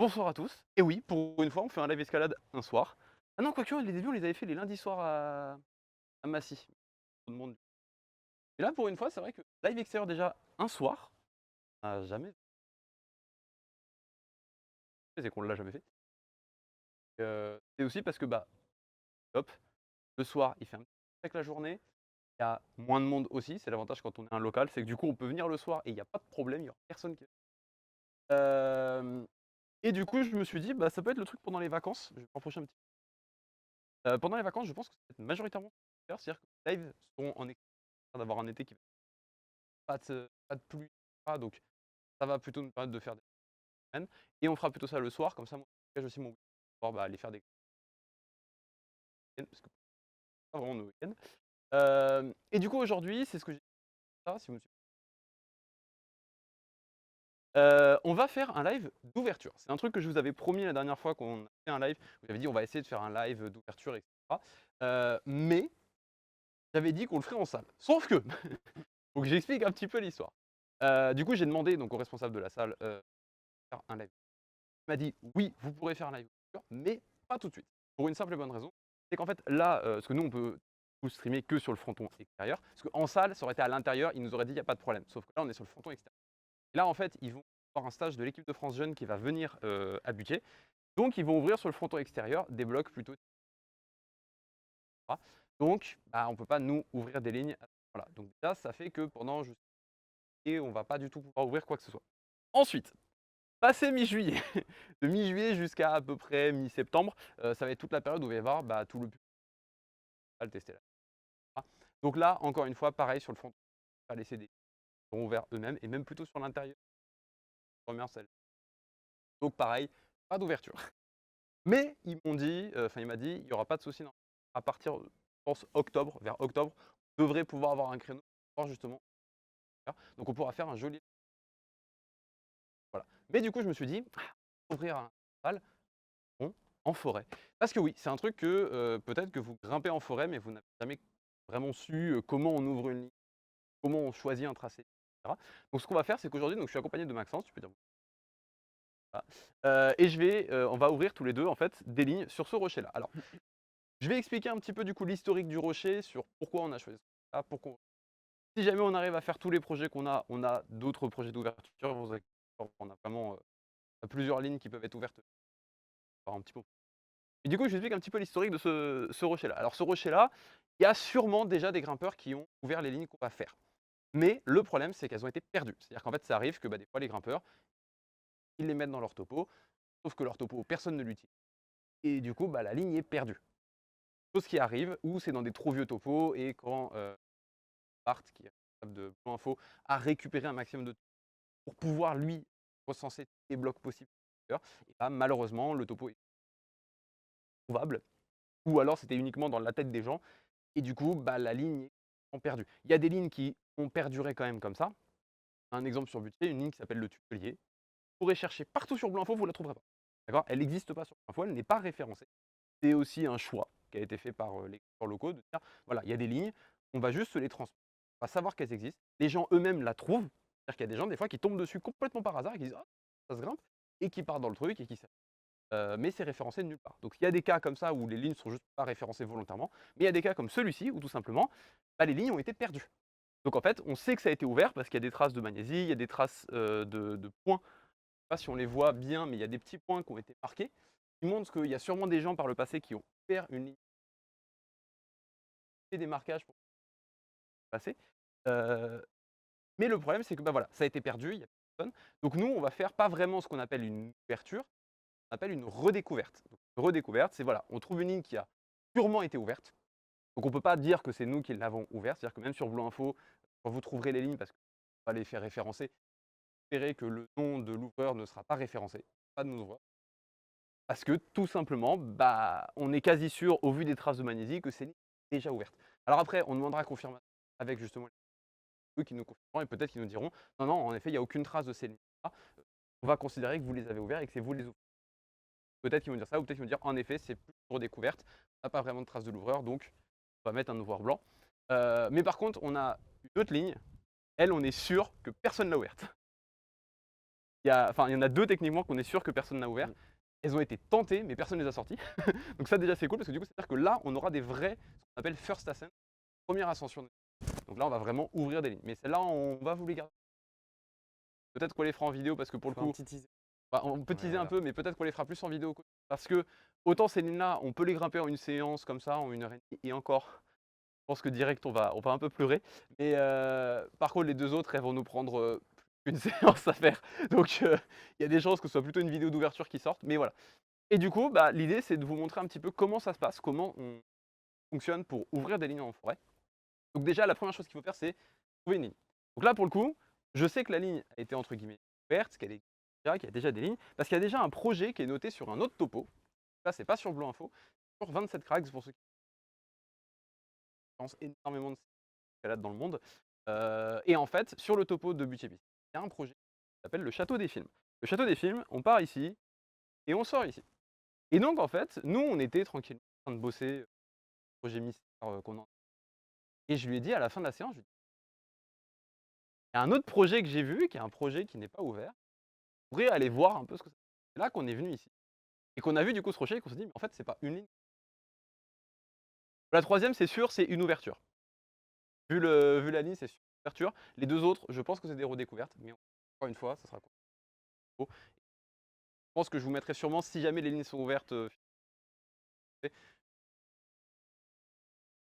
Bonsoir à tous. Et oui, pour une fois, on fait un live escalade un soir. Ah non, quoique, les débuts, on les avait fait les lundis soirs à Massy. Trop de monde. Et là, pour une fois, c'est vrai que live extérieur déjà un soir, jamais fait, c'est qu'on l'a jamais fait. C'est aussi parce que, bah, hop, le soir, il fait un petit peu avec la journée. Il y a moins de monde aussi. C'est l'avantage quand on est un local, c'est que du coup, on peut venir le soir et il n'y a pas de problème, il y aura personne qui. Hem et du coup, je me suis dit: «Bah, ça peut être le truc pendant les vacances». Je vais me rapprocher un petit pendant les vacances, je pense que ça va être majoritairement faire, c'est-à-dire que les lives seront en été, d'avoir un été qui va pas de pluie, pas donc ça va plutôt nous permettre de faire des semaines et on fera plutôt ça le soir, comme ça moi je dégage aussi mon week-end pour pouvoir, bah, aller faire des week-ends parce que c'est pas vraiment nos week-ends. Et du coup aujourd'hui, c'est ce que j'ai ça si vous me suivez, on va faire un live d'ouverture. C'est un truc que je vous avais promis la dernière fois qu'on a fait un live, où j'avais dit: «On va essayer de faire un live d'ouverture et cetera». Mais j'avais dit qu'on le ferait en salle. Sauf que, faut que j'explique un petit peu l'histoire. Du coup, j'ai demandé donc au responsable de la salle, faire un live. Il m'a dit: «Oui, vous pourrez faire un live d'ouverture, mais pas tout de suite». Pour une simple et bonne raison, c'est qu'en fait là, parce que nous on peut tout streamer que sur le fronton extérieur, parce qu'en salle, ça aurait été à l'intérieur, ils nous auraient dit: «Il y a pas de problème». Sauf que là, on est sur le fronton extérieur. Et là, en fait, ils vont avoir un stage de l'équipe de France jeune qui va venir, à Butier. Donc ils vont ouvrir sur le fronton extérieur des blocs plutôt. Donc, bah, on peut pas nous ouvrir des lignes à ce moment-là. Donc déjà, ça fait que pendant et on va pas du tout pouvoir ouvrir quoi que ce soit. Ensuite, passé mi-juillet, de mi-juillet jusqu'à à peu près mi-septembre, ça va être toute la période où il va y avoir, bah, tout le public qui va le tester là. Donc là, encore une fois, pareil sur le front, on va laisser des ils seront ouverts eux-mêmes et même plutôt sur l'intérieur, première salle. Donc pareil, pas d'ouverture. Mais ils m'ont dit, enfin il m'a dit: «Il y aura pas de souci, non, à partir, je pense octobre, vers octobre, on devrait pouvoir avoir un créneau pour pouvoir justement faire. Donc on pourra faire un joli». Voilà. Mais du coup, je me suis dit: «Ah, ouvrir un festival, bon, en forêt». Parce que oui, c'est un truc que, peut-être que vous grimpez en forêt, mais vous n'avez jamais vraiment su, comment on ouvre une ligne, comment on choisit un tracé, et cetera. Donc ce qu'on va faire, c'est qu'aujourd'hui, donc je suis accompagné de Maxence, tu peux dire voilà, et on va ouvrir tous les 2 en fait des lignes sur ce rocher-là. Alors, je vais expliquer un petit peu du coup l'historique du rocher, sur pourquoi on a choisi ça, pourquoi si jamais on arrive à faire tous les projets on a d'autres projets d'ouverture, vous inquiétez pas, on a vraiment, plusieurs lignes qui peuvent être ouvertes par un petit peu. Et du coup, je vous explique un petit peu l'historique de ce rocher-là. Alors ce rocher-là, il y a sûrement déjà des grimpeurs qui ont ouvert les lignes qu'on va faire. Mais le problème, c'est qu'elles ont été perdues. C'est-à-dire qu'en fait, ça arrive que, bah, des fois les grimpeurs, ils les mettent dans leur topo, sauf que leur topo, personne ne l'utilise et du coup, bah, la ligne est perdue. Chose qui arrive ou c'est dans des trop vieux topos et quand, Bart, qui est responsable de Blue Info, a récupéré un maximum de pour pouvoir lui recenser tous les blocs possibles et bah, malheureusement le topo est introuvable ou alors c'était uniquement dans la tête des gens et du coup, bah, la ligne est complètement perdue. Il y a des lignes qui ont perduré quand même comme ça. Un exemple sur Butier, une ligne qui s'appelle le tunnelier. Vous pourrez chercher partout sur Blue Info, vous ne la trouverez pas. D'accord? Elle n'existe pas sur Blue Info, elle n'est pas référencée. C'est aussi un choix qui a été fait par, les créateurs locaux de dire: «Voilà, il y a des lignes, on va juste se les transmettre. On va savoir qu'elles existent». Les gens eux-mêmes la trouvent. C'est-à-dire qu'il y a des gens des fois qui tombent dessus complètement par hasard et qui disent: «Ah, ça se grimpe» et qui partent dans le truc et qui mais c'est référencé de nulle part. Donc il y a des cas comme ça où les lignes sont juste pas référencées volontairement, mais il y a des cas comme celui-ci où tout simplement, bah, les lignes ont été perdues. Donc en fait, on sait que ça a été ouvert parce qu'il y a des traces de magnésie, il y a des traces, de points. Je sais pas si on les voit bien, mais il y a des petits points qui ont été marqués, qui montrent qu'il y a sûrement des gens par le passé qui ont ouvert une ligne, fait des marquages pour passer. Heu, mais le problème, c'est que, bah, voilà, ça a été perdu, il y a personne. Donc nous, on va faire pas vraiment ce qu'on appelle une ouverture, on appelle une redécouverte. Donc une redécouverte, c'est voilà, on trouve une ligne qui a sûrement été ouverte. Donc on ne peut pas dire que c'est nous qui l'avons ouverte, c'est-à-dire que même sur Blue Info, quand vous trouverez les lignes, parce qu'on va les faire référencer, vous verrez que le nom de l'ouvreur ne sera pas référencé, pas de nom d'ouvreur. Parce que tout simplement, bah, on est quasi sûr, au vu des traces de magnésie, que c'est déjà ouverte. Alors après, on demandera confirmation avec justement eux qui nous confirmeront et peut-être qu'ils nous diront: «Non, non, en effet, il y a aucune trace de ces lignes-là. On va considérer que vous les avez ouvertes et que c'est vous les ouvreurs». Peut-être qu'ils vont dire ça ou peut-être qu'ils vont dire: «En effet, c'est plus pour découverte, on n'a pas vraiment de trace de l'ouvreur, donc on va mettre un ouvreur blanc». Mais par contre, on a une autre ligne, elle, on est sûr que personne l'a ouverte. Enfin, il y en a 2 techniquement qu'on est sûr que personne n'a ouvert. Mmh. Elles ont été tentées, mais personne ne les a sorties. Donc ça déjà c'est cool parce que du coup, c'est-à-dire que là, on aura des vrais, ce qu'on appelle first ascent, première ascension. Donc là, on va vraiment ouvrir des lignes. Mais celles-là, on va vous les garder. Peut-être qu'on les fera en vidéo parce que pour le Faut un coup, petit teaser. bah, on peut Ouais, teaser un voilà. peu, mais peut-être qu'on les fera plus en vidéo. Parce que autant ces lignes-là, on peut les grimper en une séance comme ça, en 1 heure et demie, et encore, je pense que direct, on va un peu pleurer. Mais par contre, les 2 autres, elles vont nous prendre une séance à faire. Donc il y a des chances que ce soit plutôt une vidéo d'ouverture qui sorte. Mais voilà. Et du coup, bah, l'idée, c'est de vous montrer un petit peu comment ça se passe, comment on fonctionne pour ouvrir des lignes en forêt. Donc déjà, la première chose qu'il faut faire, c'est trouver une ligne. Donc là, pour le coup, je sais que la ligne a été entre guillemets ouverte, qu'il y a déjà des lignes, parce qu'il y a déjà un projet qui est noté sur un autre topo. Là, c'est pas sur Blue Info, sur 27 Crags pour ceux qui pensent énormément de escalade dans le monde. Et en fait, sur le topo de Butchepis, il y a un projet qui s'appelle le Château des Films. Le Château des Films, on part ici et on sort ici. Et donc, en fait, nous, on était tranquillement en train de bosser projet mystère qu'on a. Et je lui ai dit à la fin de la séance, je lui ai dit, il y a un autre projet que j'ai vu, qui est un projet qui n'est pas ouvert. Vous pourrez aller voir un peu ce que c'est. C'est là qu'on est venu ici. Et qu'on a vu du coup ce rocher et qu'on s'est dit, mais en fait, c'est pas une ligne. La troisième, c'est sûr, c'est une ouverture. Vu la ligne, c'est sûr, une ouverture. Les 2 autres, je pense que c'est des redécouvertes, mais encore une fois, ça sera cool. Je pense que je vous mettrai sûrement, si jamais les lignes sont ouvertes,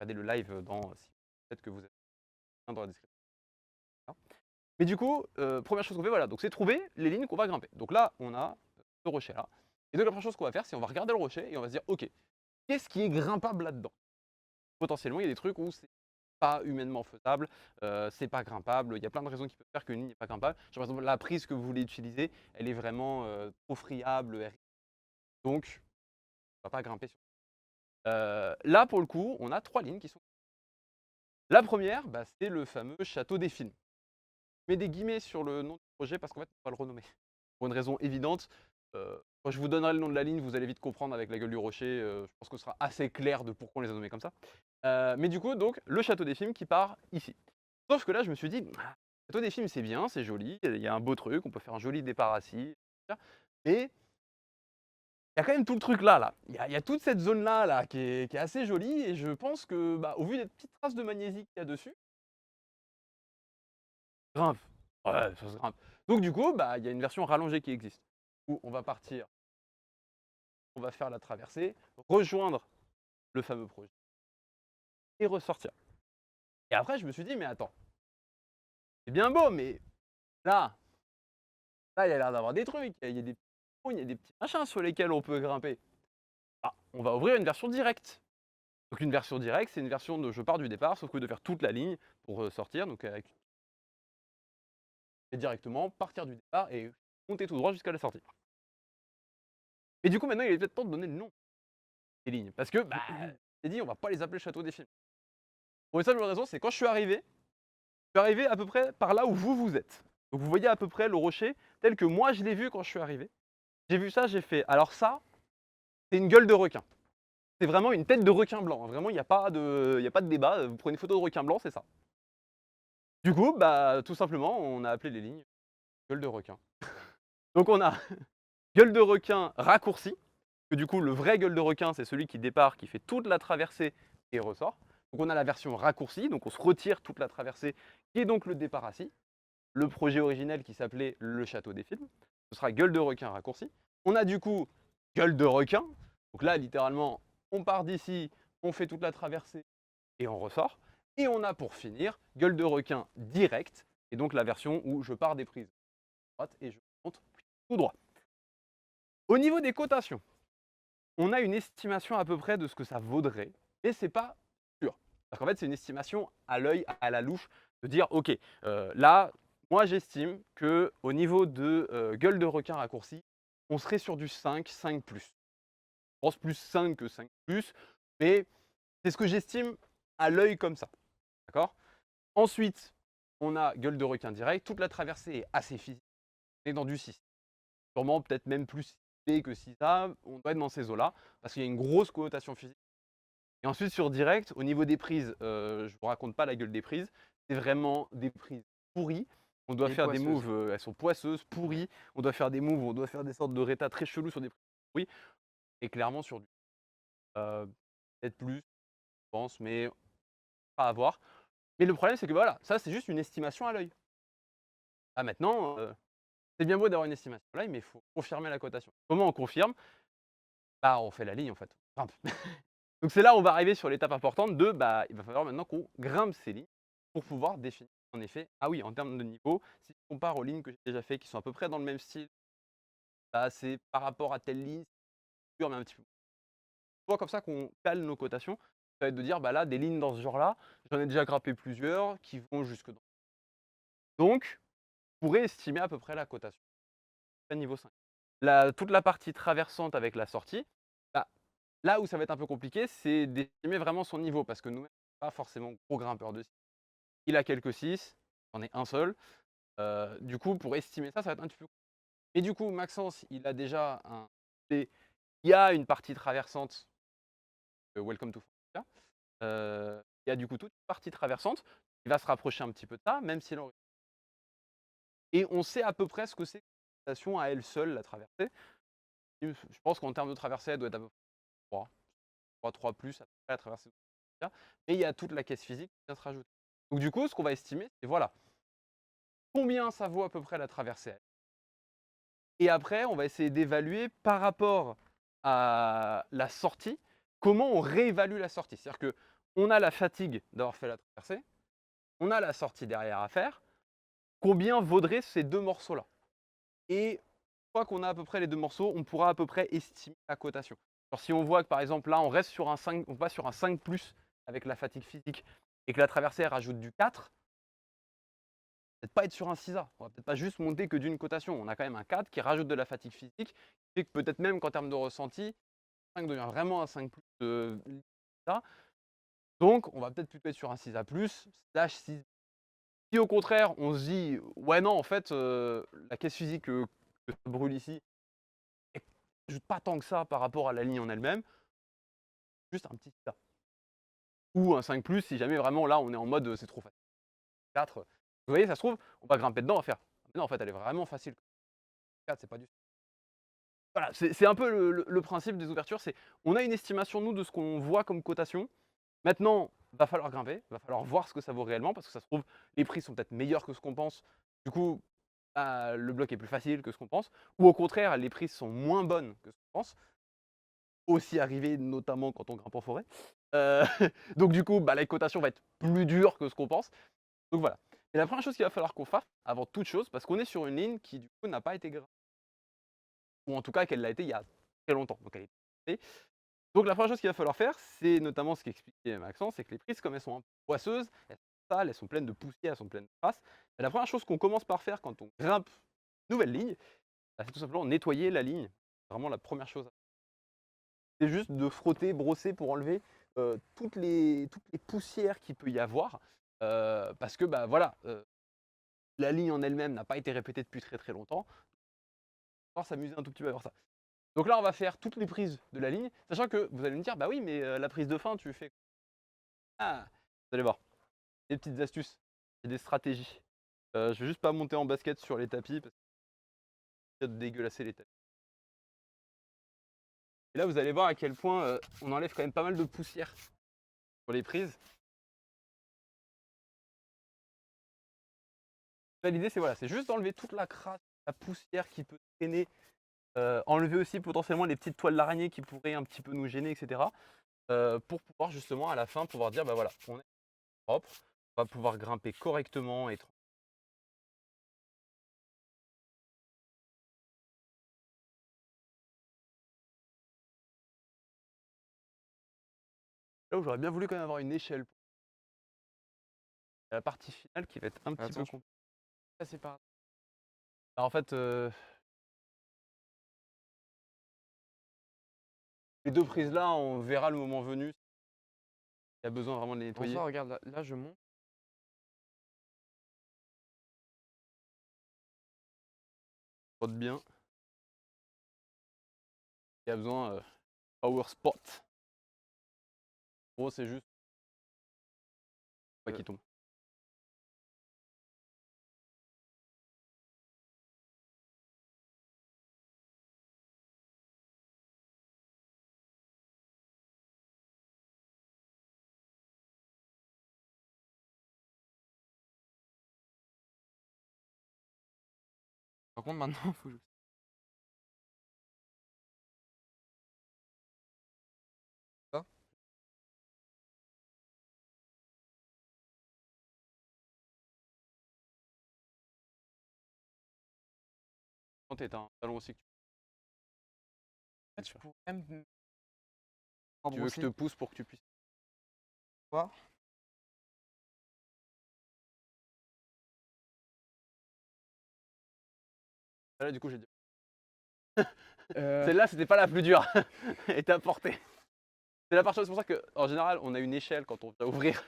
regardez le live dans, si peut-être que vous êtes dans la description. Mais du coup, première chose qu'on fait, voilà, donc c'est trouver les lignes qu'on va grimper. Donc là, on a ce rocher-là. Et donc la première chose qu'on va faire, c'est on va regarder le rocher et on va se dire, ok, qu'est-ce qui est grimpable là-dedans? Potentiellement, il y a des trucs où c'est pas humainement faisable, c'est pas grimpable, il y a plein de raisons qui peuvent faire qu'une ligne n'est pas grimpable. Genre, par exemple, la prise que vous voulez utiliser, elle est vraiment trop friable, donc on va pas grimper sur. Là, pour le coup, on a 3 lignes qui sont. La première, bah, c'est le fameux château des films. Je mets des guillemets sur le nom du projet parce qu'en fait, on va le renommer. Pour une raison évidente, quand je vous donnerai le nom de la ligne, vous allez vite comprendre avec la gueule du rocher, je pense que ce sera assez clair de pourquoi on les a nommés comme ça. Mais du coup, donc, le château des films qui part ici. Sauf que là, je me suis dit: «Ah, le château des films, c'est bien, c'est joli, il y a un beau truc, on peut faire un joli départ assis, mais il y a quand même tout le truc là. Il y a toute cette zone-là qui est assez jolie et je pense que, bah, au vu des petites traces de magnésie qu'il y a dessus, grimpe. Ouais, ça se grimpe. Donc du coup, bah, il y a une version rallongée qui existe, où on va partir, on va faire la traversée, rejoindre le fameux projet et ressortir. Et après, je me suis dit: «Mais attends, c'est bien beau, mais là, il y a l'air d'avoir des trucs, il y a des petits trous, il y a des petits machins sur lesquels on peut grimper. Ah, on va ouvrir une version directe». Donc une version directe, c'est une version de je pars du départ, sauf que de faire toute la ligne pour sortir, donc avec et directement partir du départ et monter tout droit jusqu'à la sortie. Et du coup, maintenant, il est peut-être temps de donner le nom des lignes, parce que, bah, j'ai dit, on va pas les appeler château des films. Pour une simple raison, c'est quand je suis arrivé à peu près par là où vous êtes. Donc vous voyez à peu près le rocher tel que moi je l'ai vu quand je suis arrivé. J'ai vu ça, j'ai fait, alors ça, c'est une gueule de requin. C'est vraiment une tête de requin blanc, hein. Vraiment, il y a pas de débat, vous prenez une photo de requin blanc, c'est ça. Du coup, bah, tout simplement, on a appelé les lignes gueule de requin. Donc on a gueule de requin raccourci, que du coup le vrai gueule de requin, c'est celui qui départ, qui fait toute la traversée et ressort. Donc on a la version raccourcie, donc on se retire toute la traversée, qui est donc le départ assis. Le projet originel qui s'appelait le château des films, ce sera gueule de requin raccourci. On a du coup gueule de requin, donc là littéralement on part d'ici, on fait toute la traversée et on ressort. Et on a pour finir gueule de requin direct, et donc la version où je pars des prises droite et je monte tout droit. Au niveau des cotations, on a une estimation à peu près de ce que ça vaudrait, mais c'est pas sûr. Parce qu'en fait, c'est une estimation à l'œil, à la louche, de dire ok, là, moi j'estime que au niveau de gueule de requin raccourci, on serait sur du 5, 5 plus. Je pense plus 5 que 5 plus, mais c'est ce que j'estime à l'œil comme ça. D'accord. Ensuite, on a gueule de requin direct. Toute la traversée est assez physique. On est dans du 6. Sûrement peut-être même plus B que 6A. On doit être dans ces eaux-là, parce qu'il y a une grosse connotation physique. Et ensuite, sur direct, au niveau des prises, je ne vous raconte pas la gueule des prises. C'est vraiment des prises pourries. On doit Et faire des poisseuse. moves, elles sont poisseuses, pourries. On doit faire des moves, on doit faire des sortes de rétas très chelous sur des prises pourries et clairement sur du peut-être plus, je pense, mais pas à voir. Mais le problème, c'est que voilà, ça, c'est juste une estimation à l'œil. Ah maintenant, c'est bien beau d'avoir une estimation à l'œil, mais il faut confirmer la cotation. Comment on confirme? Bah, on fait la ligne en fait, on grimpe. Donc c'est là où on va arriver sur l'étape importante de, bah, il va falloir maintenant qu'on grimpe ces lignes pour pouvoir définir en effet, ah oui, en termes de niveau, si je compare aux lignes que j'ai déjà fait qui sont à peu près dans le même style, bah, c'est par rapport à telle ligne, c'est dur mais un petit peu. C'est souvent comme ça qu'on cale nos cotations. Ça va être de dire, bah là, des lignes dans ce genre-là, j'en ai déjà grimpé plusieurs qui vont jusque dans. Donc, on pourrait estimer à peu près la cotation à niveau 5. Toute la partie traversante avec la sortie, bah, là où ça va être un peu compliqué, c'est d'estimer vraiment son niveau parce que nous-mêmes, on n'est pas forcément gros grimpeurs de 6. Il a quelques 6, j'en ai un seul. Du coup, pour estimer ça, ça va être un petit peu. Et du coup, Maxence, il a déjà un P. Il y a une partie traversante, Welcome to Frontier. Il y a du coup toute une partie traversante qui va se rapprocher un petit peu de ça, même si l'on et on sait à peu près ce que c'est qu'une station à elle seule, la traversée. Je pense qu'en termes de traversée, elle doit être à peu près 3, 3 plus à peu près la traversée de Frontier. Et il y a toute la caisse physique qui vient se rajouter. Donc du coup, ce qu'on va estimer, c'est voilà, combien ça vaut à peu près la traversée et après, on va essayer d'évaluer par rapport à la sortie, comment on réévalue la sortie. C'est-à-dire qu'on a la fatigue d'avoir fait la traversée, on a la sortie derrière à faire, combien vaudraient ces 2 morceaux-là? Et une fois qu'on a à peu près les 2 morceaux, on pourra à peu près estimer la cotation. Alors si on voit que par exemple là, on reste sur un 5, on passe sur un 5+ avec la fatigue physique et que la traversée elle rajoute du 4, peut-être pas être sur un 6A. On va peut-être pas juste monter que d'une cotation. On a quand même un 4 qui rajoute de la fatigue physique, qui fait que peut-être même qu'en termes de ressenti, 5 devient vraiment un 5+, ça. Donc on va peut-être plutôt être sur un 6A+, slash 6. Si au contraire, on se dit: «Ouais non en fait, la caisse physique, que ça brûle ici, elle rajoute pas tant que ça par rapport à la ligne en elle-même», juste un petit 6A. Ou un 5+, si jamais vraiment là on est en mode, c'est trop facile. 4, vous voyez ça se trouve, on va grimper dedans, on va faire: «Ah mais non en fait elle est vraiment facile. 4 c'est pas du». Voilà, c'est un peu le principe des ouvertures, c'est on a une estimation nous de ce qu'on voit comme cotation. Maintenant, va falloir grimper, va falloir voir ce que ça vaut réellement parce que ça se trouve, les prix sont peut-être meilleurs que ce qu'on pense. Du coup, bah, le bloc est plus facile que ce qu'on pense. Ou au contraire, les prises sont moins bonnes que ce qu'on pense. Aussi arrivé notamment quand on grimpe en forêt. Heu, donc du coup, bah, la cotation va être plus dure que ce qu'on pense. Donc voilà. Et la première chose qu'il va falloir qu'on fasse, avant toute chose, parce qu'on est sur une ligne qui du coup n'a pas été grimpée. Ou en tout cas qu'elle l'a été il y a très longtemps, donc elle est grimpée. Donc la première chose qu'il va falloir faire, c'est notamment ce qu'expliquait Maxence, c'est que les prises, comme elles sont un peu poisseuses, elles sont sales, elles sont pleines de poussière, elles sont pleines de traces. Et la première chose qu'on commence par faire quand on grimpe une nouvelle ligne, bah, c'est tout simplement nettoyer la ligne. C'est vraiment la première chose. C'est juste de frotter, brosser pour enlever toutes les poussières qu'il peut y avoir. Parce que bah, voilà, la ligne en elle-même n'a pas été répétée depuis très très longtemps. On va s'amuser un tout petit peu à voir ça. Donc là, on va faire toutes les prises de la ligne, sachant que vous allez me dire: «Bah oui, mais la prise de fin, tu fais». Ah! Vous allez voir, des petites astuces et des stratégies. Je vais juste pas monter en basket sur les tapis parce que ça de dégueulasser les tapis. Et là, vous allez voir à quel point, on enlève quand même pas mal de poussière sur les prises. Là, l'idée, c'est voilà, c'est juste d'enlever toute la crasse, la poussière qui peut traîner, enlever aussi potentiellement les petites toiles d'araignée qui pourraient un petit peu nous gêner et cetera, pour pouvoir justement à la fin pouvoir dire: «Bah voilà, on est propre, on va pouvoir grimper correctement et tran». Là où j'aurais bien voulu quand même avoir une échelle. La partie finale qui va être un petit peu Attends, je compliquée. C'est par bah, en fait, les 2 prises là, on verra le moment venu, s'il y a besoin vraiment de les en nettoyer. soi, regarde, là, je monte. Frotte bien. Il y a besoin, power spot. En gros, c'est juste pas euh, qu'il tombe. Par contre, maintenant, faut que je... Ça. Quand t'es un talon aussi que En fait, tu je peux. pourrais même Tu veux que je embrosser. te pousse pour que tu puisses. Voir. Ah, là, du coup, j'ai dit. Euh, Celle-là, c'était pas la plus dure. Elle était à portée. C'est la partie, c'est pour ça qu'en général, on a une échelle quand on vient ouvrir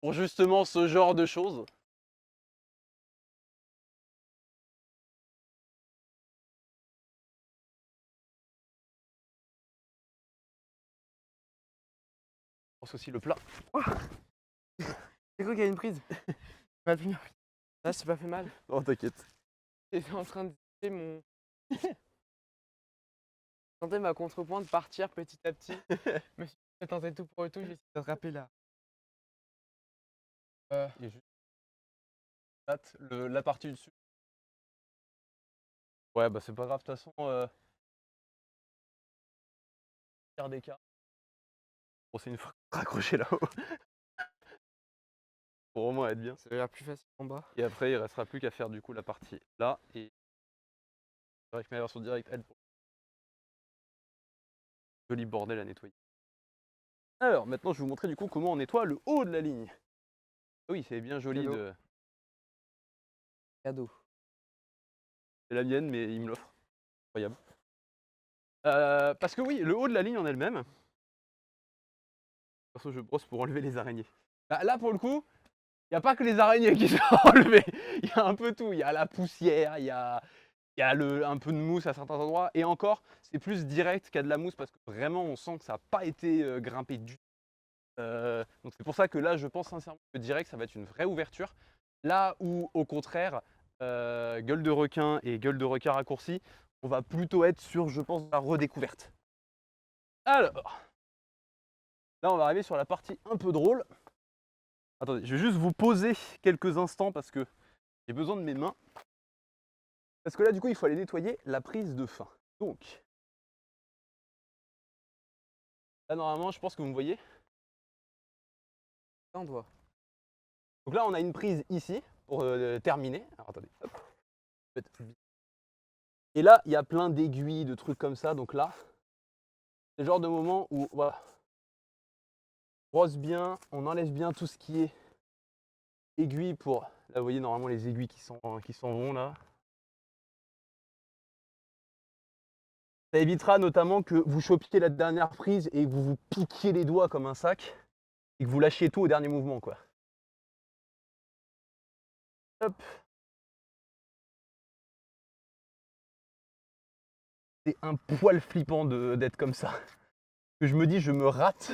pour justement ce genre de choses. Je pense aussi le plat. J'ai cru qu'il y a une prise. Mal pris. Là, c'est pas fait mal. Non, t'inquiète. J'étais en train de sentir mon. Je sentais ma contrepointe partir petit à petit. Je me suis dit, je vais tenter tout pour le tout, j'ai essayé d'attraper là. Et juste la partie du dessus. Ouais, bah c'est pas grave, de toute façon, faire des cas. Bon, c'est une fois raccroché là-haut. Pour au moins être bien. Ça a l'air plus facile en bas. Et après, il restera plus qu'à faire du coup la partie là. Et c'est vrai que ma version directe, elle, joli bordel à nettoyer. Alors, maintenant, je vais vous montrer du coup comment on nettoie le haut de la ligne. Oui, c'est bien joli Cadeau. de. Cadeau. C'est la mienne, mais il me l'offre. Incroyable. Parce que oui, le haut de la ligne en elle-même. Perso, je brosse pour enlever les araignées. Bah, là, pour le coup, il n'y a pas que les araignées qui sont enlevées. Il y a un peu tout. Il y a la poussière, il y a un peu de mousse à certains endroits. Et encore, c'est plus direct qu'il y a de la mousse parce que vraiment, on sent que ça n'a pas été grimpé du tout. Donc c'est pour ça que là, je pense sincèrement que direct, ça va être une vraie ouverture. Là où, au contraire, gueule de requin et gueule de requin raccourci, on va plutôt être sur, je pense, la redécouverte. Alors, là, on va arriver sur la partie un peu drôle. Attendez, je vais juste vous poser quelques instants parce que j'ai besoin de mes mains. Parce que là, du coup, il faut aller nettoyer la prise de fin. Donc, là, normalement, je pense que vous me voyez. Là, on doit. Donc là, on a une prise ici pour terminer. Alors, attendez, hop. Et là, il y a plein d'aiguilles, de trucs comme ça. Donc là, c'est le genre de moment où, voilà, on brosse bien, on enlève bien tout ce qui est aiguille pour... Là, vous voyez normalement les aiguilles qui s'en vont là. Ça évitera notamment que vous chopiez la dernière prise et que vous vous piquiez les doigts comme un sac et que vous lâchiez tout au dernier mouvement, quoi. Hop. C'est un poil flippant d'être comme ça. Que je me dis, je me rate.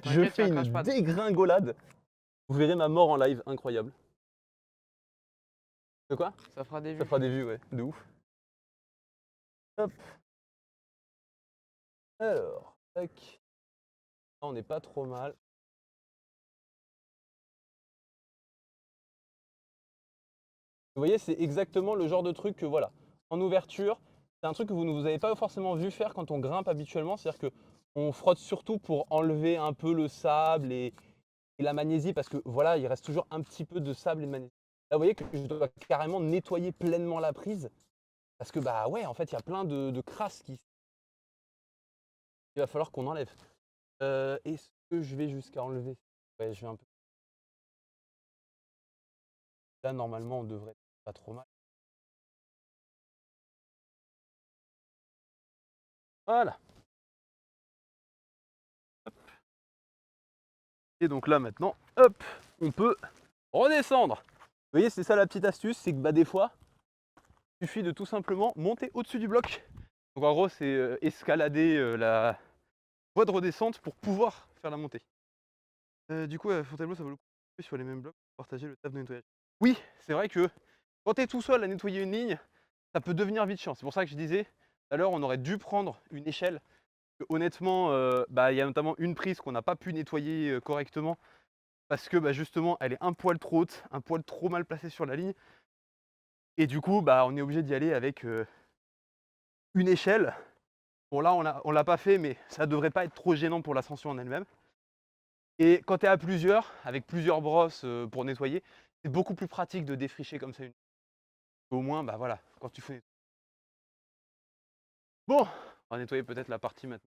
Je T'inquiète, fais il y a un une crash pad. dégringolade. Vous verrez ma mort en live, incroyable. De quoi? Ça fera des Ça vues. fera des vues, ouais, de ouf. Hop. Alors, tac. Là, on n'est pas trop mal. Vous voyez, c'est exactement le genre de truc que, voilà, en ouverture, c'est un truc que vous ne vous avez pas forcément vu faire quand on grimpe habituellement. C'est-à-dire qu'on frotte surtout pour enlever un peu le sable et la magnésie, parce que voilà, il reste toujours un petit peu de sable et de magnésie. Là, vous voyez que je dois carrément nettoyer pleinement la prise, parce que, bah ouais, en fait, il y a plein de crasse qu'il va falloir qu'on enlève. Est-ce que je vais jusqu'à enlever? Ouais, je vais un peu. Là, normalement, on devrait être pas trop mal. Voilà. Et donc là maintenant, hop, on peut redescendre. Vous voyez, c'est ça la petite astuce, c'est que bah, des fois, il suffit de tout simplement monter au-dessus du bloc. Donc en gros, c'est escalader la voie de redescente pour pouvoir faire la montée. Du coup, Fontainebleau, ça vaut le coup sur les mêmes blocs pour partager le taf de nettoyage. Oui, c'est vrai que quand tu es tout seul à nettoyer une ligne, ça peut devenir vite chiant. C'est pour ça que je disais, tout à l'heure, on aurait dû prendre une échelle. Honnêtement, bah, il y a notamment une prise qu'on n'a pas pu nettoyer correctement parce que bah, justement, elle est un poil trop haute, un poil trop mal placée sur la ligne. Et du coup, bah, on est obligé d'y aller avec, une échelle. Bon là, on l'a pas fait, mais ça devrait pas être trop gênant pour l'ascension en elle-même. Et quand tu es à plusieurs, avec plusieurs brosses, pour nettoyer, c'est beaucoup plus pratique de défricher comme ça une au moins, bah, voilà, quand tu fais bon, on va nettoyer peut-être la partie maintenant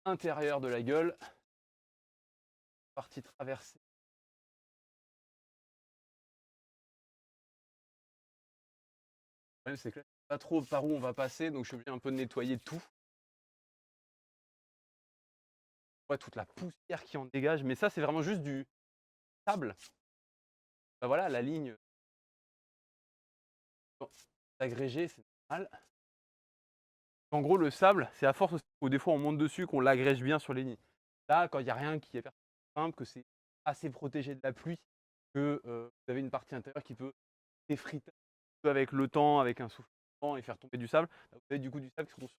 intérieure de la gueule, partie traversée. Le problème, c'est que là, je sais pas trop par où on va passer, donc je suis obligé un peu de nettoyer tout. Ouais, toute la poussière qui en dégage, mais ça, c'est vraiment juste du sable. Bah, voilà, la ligne, bon, agrégée, c'est normal. En gros, le sable, c'est à force où des fois on monte dessus qu'on l'agrège bien sur les lignes. Là, quand il y a rien qui est simple, que c'est assez protégé de la pluie, que, vous avez une partie intérieure qui peut s'effriter un peu avec le temps, avec un souffle de vent et faire tomber du sable, bah, vous avez du coup du sable qui se retrouve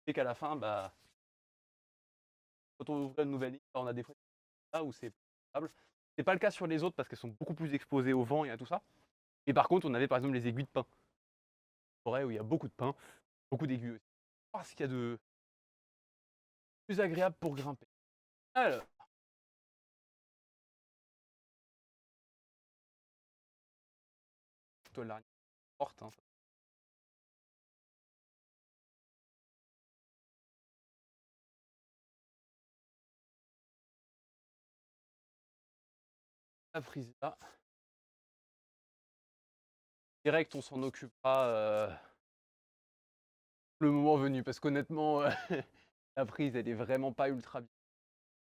et qu'à la fin, bah, quand on ouvre une nouvelle ligne, bah, on a des fois là où c'est sable. C'est pas le cas sur les autres parce qu'elles sont beaucoup plus exposées au vent et à tout ça. Et par contre, on avait par exemple les aiguilles de pin. Forêt où il y a beaucoup de pins, beaucoup d'aiguilles aussi. Voir ce qu'il y a de plus agréable pour grimper. Alors, toi l'araignée porte, hein, la prise là. Direct, on s'en occupera le moment venu parce qu'honnêtement, la prise, elle est vraiment pas ultra bien.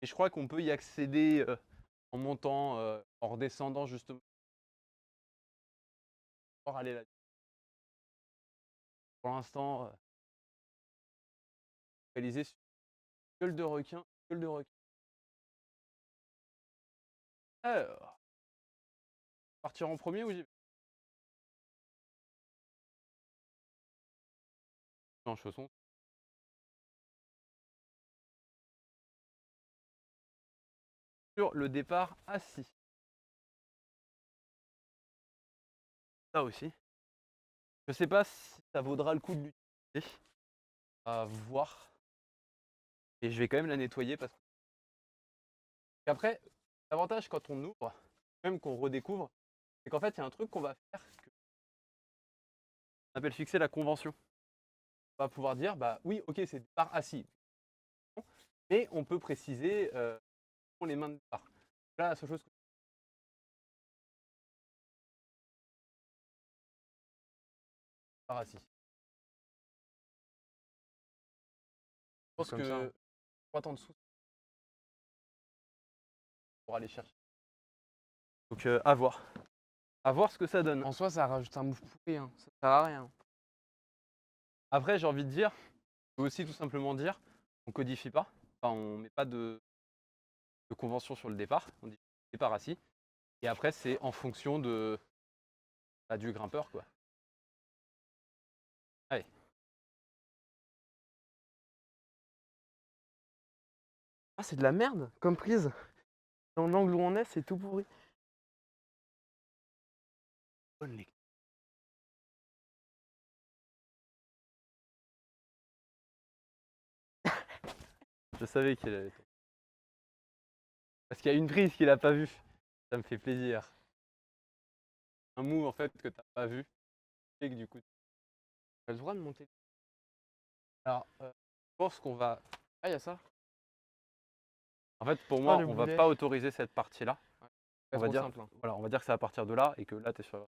Et je crois qu'on peut y accéder en montant, en redescendant justement. Pour aller là. Pour l'instant, focalisé sur gueule de requin, gueule de requin. Alors, partir en premier ou j'y vais? En chaussons. Sur le départ assis. Ça aussi. Je sais pas si ça vaudra le coup de l'utiliser. À voir. Et je vais quand même la nettoyer parce qu'après, l'avantage quand on ouvre, même qu'on redécouvre, c'est qu'en fait, il y a un truc qu'on va faire qu'on appelle fixer la convention. On va pouvoir dire, bah oui, ok, c'est départ assis. Mais on peut préciser les mains de départ. Là, la seule chose que départ assis. Je pense Comme ça, hein. que droite en dessous pour aller chercher. Donc à voir. À voir ce que ça donne. En soi, ça rajoute un move pourri, hein. Ça sert à rien. Après, j'ai envie de dire, on peut aussi tout simplement dire, on codifie pas. Enfin, on met pas de convention sur le départ. On dit départ assis. Et après, c'est en fonction de, bah, du grimpeur, quoi. Allez. Ah, c'est de la merde comme prise. Dans l'angle où on est, c'est tout pourri. Bonne lecture. Je savais qu'il allait tomber. Parce qu'il y a une prise qu'il a pas vue. Ça me fait plaisir. Un move en fait que t'as pas vu. Et que du coup. T'as le droit de monter. Alors, je pense qu'on va. Ah, y a ça. En fait, pour Oh, moi, le on va boulet. pas autoriser cette partie-là. Pas On va trop dire, simple, hein. voilà, on va dire que c'est à partir de là et que là, tu es sur.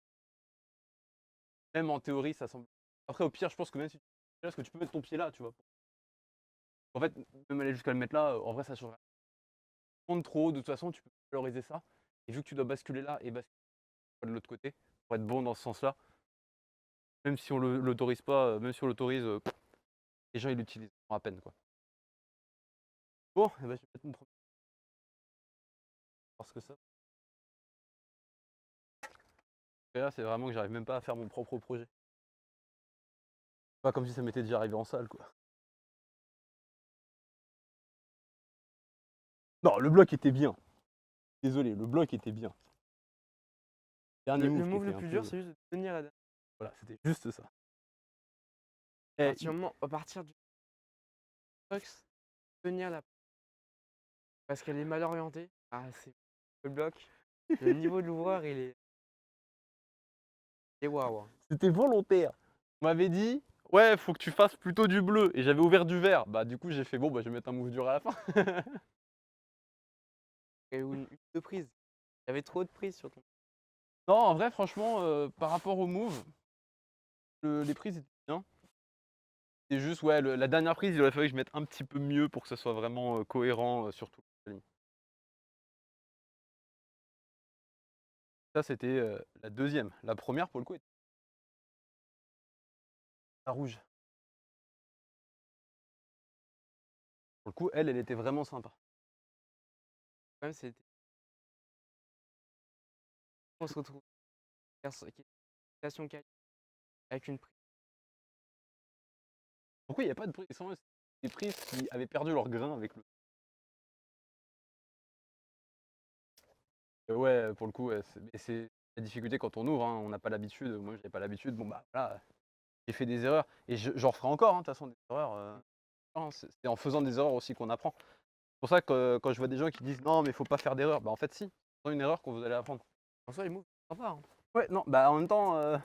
Même en théorie, ça semble. Après, au pire, je pense que même si tu parce que tu peux mettre ton pied là, tu vois. En fait, même aller jusqu'à le mettre là, en vrai, ça change rien. Monte trop haut, de toute façon, tu peux valoriser ça. Et vu que tu dois basculer là et basculer de l'autre côté, pour être bon dans ce sens-là, même si on l'autorise pas, même si on l'autorise, les gens ils l'utilisent à peine quoi. Bon, eh ben, je vais mettre mon premier. Parce que ça. Et là, c'est vraiment que j'arrive même pas à faire mon propre projet. Pas comme si ça m'était déjà arrivé en salle quoi. Non, le bloc était bien. Désolé, le bloc était bien. Dernier Le move qui move était le un plus peu, dur, c'est juste de tenir la dernière. voilà, c'était juste ça. À Et partir du moment, à partir du box, tenir la parce qu'elle est mal orientée. Ah, c'est le bloc. Le niveau de l'ouvreur, il est waouh, hein. c'était volontaire. On m'avait dit: «Ouais, faut que tu fasses plutôt du bleu» et j'avais ouvert du vert. Bah, du coup, j'ai fait: «Bon, bah, je vais mettre un move dur à la fin». Et une de prise. Il y avait trop de prises sur ton. Non, en vrai, franchement, par rapport au move, les prises étaient bien. C'est juste, ouais, la dernière prise, il aurait fallu que je mette un petit peu mieux pour que ça soit vraiment, cohérent, sur toute la ligne. Ça, c'était, la deuxième. La première pour le coup, était la rouge. Pour le coup, elle était vraiment sympa. Le problème, c'est on se retrouve avec une prise. Pourquoi il y a pas de prise? Sans des prises qui avaient perdu leur grain avec le ouais, pour le coup, ouais, c'est la difficulté quand on ouvre, hein, on n'a pas l'habitude. Moi, j'avais pas l'habitude. Bon, bah, voilà, j'ai fait des erreurs et j'en referai encore, hein, de toute façon des erreurs, non, c'est en faisant des erreurs aussi qu'on apprend. C'est pour ça que quand je vois des gens qui disent: «Non, mais il faut pas faire d'erreurs», bah, en fait si, c'est une erreur que vous allez apprendre. En soi, les moves, c'est sympa, hein. Ouais, non, bah, en même temps,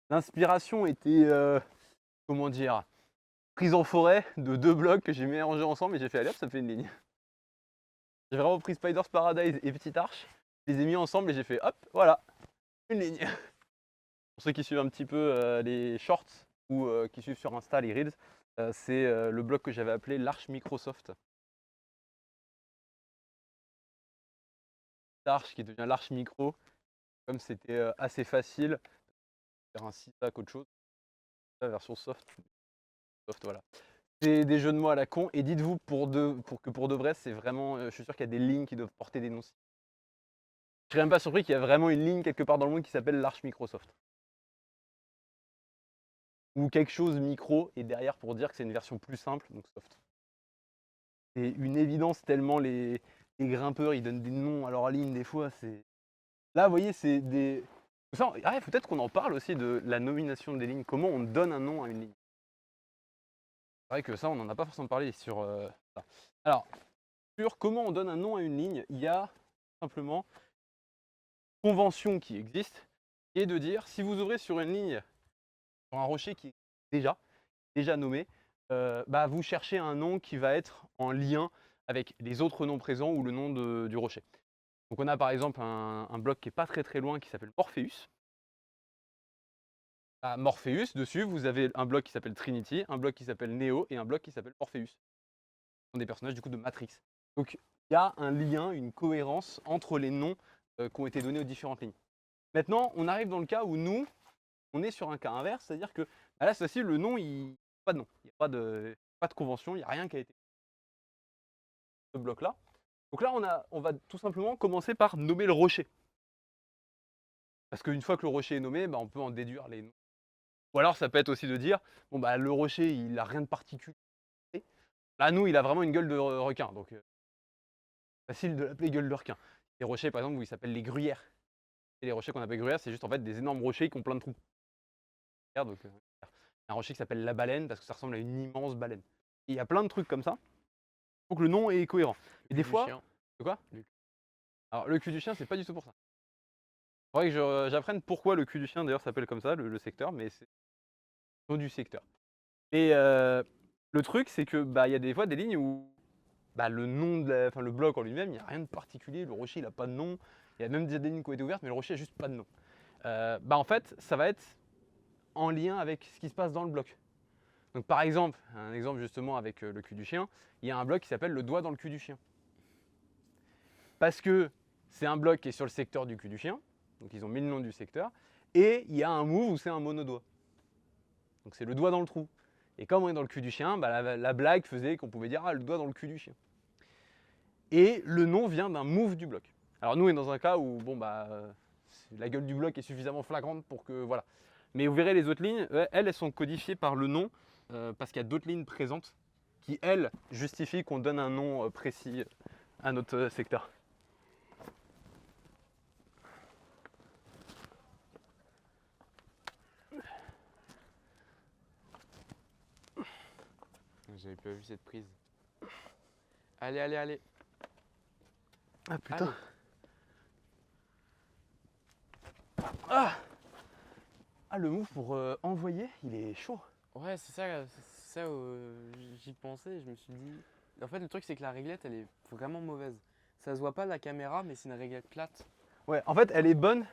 l'inspiration était, comment dire? Prise en forêt de 2 blocs que j'ai mélangés ensemble et j'ai fait: «Allez hop, ça me fait une ligne». J'ai vraiment pris Spider's Paradise et Petite Arche, je les ai mis ensemble et j'ai fait: «Hop, voilà, une ligne». Pour ceux qui suivent un petit peu, les shorts ou qui suivent sur Insta les reels, c'est, le bloc que j'avais appelé l'arche Microsoft. L'arche qui devient l'arche micro, comme c'était, assez facile, faire un sita qu'autre chose, la version soft voilà. C'est des jeux de mots à la con et dites-vous pour de vrai, c'est vraiment, je suis sûr qu'il y a des lignes qui doivent porter des noms. Je serais même pas surpris qu'il y a vraiment une ligne quelque part dans le monde qui s'appelle l'arche Microsoft. Ou quelque chose micro et derrière pour dire que c'est une version plus simple, donc soft. C'est une évidence tellement les grimpeurs, ils donnent des noms à leurs lignes des fois, c'est là, vous voyez, c'est des ça, ah, peut-être qu'on en parle aussi de la nomination des lignes. Comment on donne un nom à une ligne? C'est vrai que ça, on n'en a pas forcément parlé sur, ça. Alors, sur comment on donne un nom à une ligne, il y a simplement une convention qui existe, qui est de dire si vous ouvrez sur une ligne, sur un rocher qui est déjà nommé, bah, vous cherchez un nom qui va être en lien avec les autres noms présents ou le nom du rocher. Donc on a par exemple un bloc qui est pas très loin qui s'appelle Morpheus. À Morpheus, dessus, vous avez un bloc qui s'appelle Trinity, un bloc qui s'appelle Neo et un bloc qui s'appelle Morpheus. Ce sont des personnages du coup de Matrix. Donc il y a un lien, une cohérence entre les noms qui ont été donnés aux différentes lignes. Maintenant, on arrive dans le cas où nous, on est sur un cas inverse, c'est-à-dire que bah là, ceci, le nom, il n'y a pas de nom, il n'y a pas de convention, il n'y a rien qui a été ce bloc-là. Donc là, on va tout simplement commencer par nommer le rocher. Parce qu'une fois que le rocher est nommé, bah, on peut en déduire les noms. Ou alors ça peut être aussi de dire, bon bah le rocher, il a rien de particulier. Là, nous, il a vraiment une gueule de requin, donc facile de l'appeler gueule de requin. Les rochers, par exemple, où ils s'appellent les gruyères. Et les rochers qu'on appelle gruyères, c'est juste en fait des énormes rochers qui ont plein de trous. Donc, un rocher qui s'appelle la baleine parce que ça ressemble à une immense baleine. Et il y a plein de trucs comme ça. Il faut que le nom est cohérent. Et des fois, de quoi? Alors le cul du chien, c'est pas du tout pour ça. Faudrait que j'apprenne pourquoi le cul du chien d'ailleurs s'appelle comme ça, le secteur, mais c'est le nom du secteur. Et le truc, c'est que bah il y a des fois des lignes où bah, le nom enfin le bloc en lui-même, il n'y a rien de particulier. Le rocher, il a pas de nom. Il y a même des lignes qui ont été ouvertes, mais le rocher a juste pas de nom. Bah en fait, ça va être en lien avec ce qui se passe dans le bloc. Donc par exemple, un exemple justement avec le cul du chien, il y a un bloc qui s'appelle le doigt dans le cul du chien. Parce que c'est un bloc qui est sur le secteur du cul du chien, donc ils ont mis le nom du secteur, et il y a un move où c'est un monodoigt. Donc c'est le doigt dans le trou. Et comme on est dans le cul du chien, bah, la blague faisait qu'on pouvait dire ah le doigt dans le cul du chien. Et le nom vient d'un move du bloc. Alors nous on est dans un cas où bon bah la gueule du bloc est suffisamment flagrante pour que voilà. Mais vous verrez les autres lignes, elles sont codifiées par le nom parce qu'il y a d'autres lignes présentes qui elles justifient qu'on donne un nom précis à notre secteur. j'avais pas vu cette prise. Allez, allez, allez. Ah putain. Allez. Ah, le move pour envoyer, il est chaud. Ouais, c'est ça, j'y pensais, je me suis dit. En fait, le truc, c'est que la réglette, elle est vraiment mauvaise. Ça se voit pas à la caméra, mais c'est une réglette plate. Ouais, en fait, elle est bonne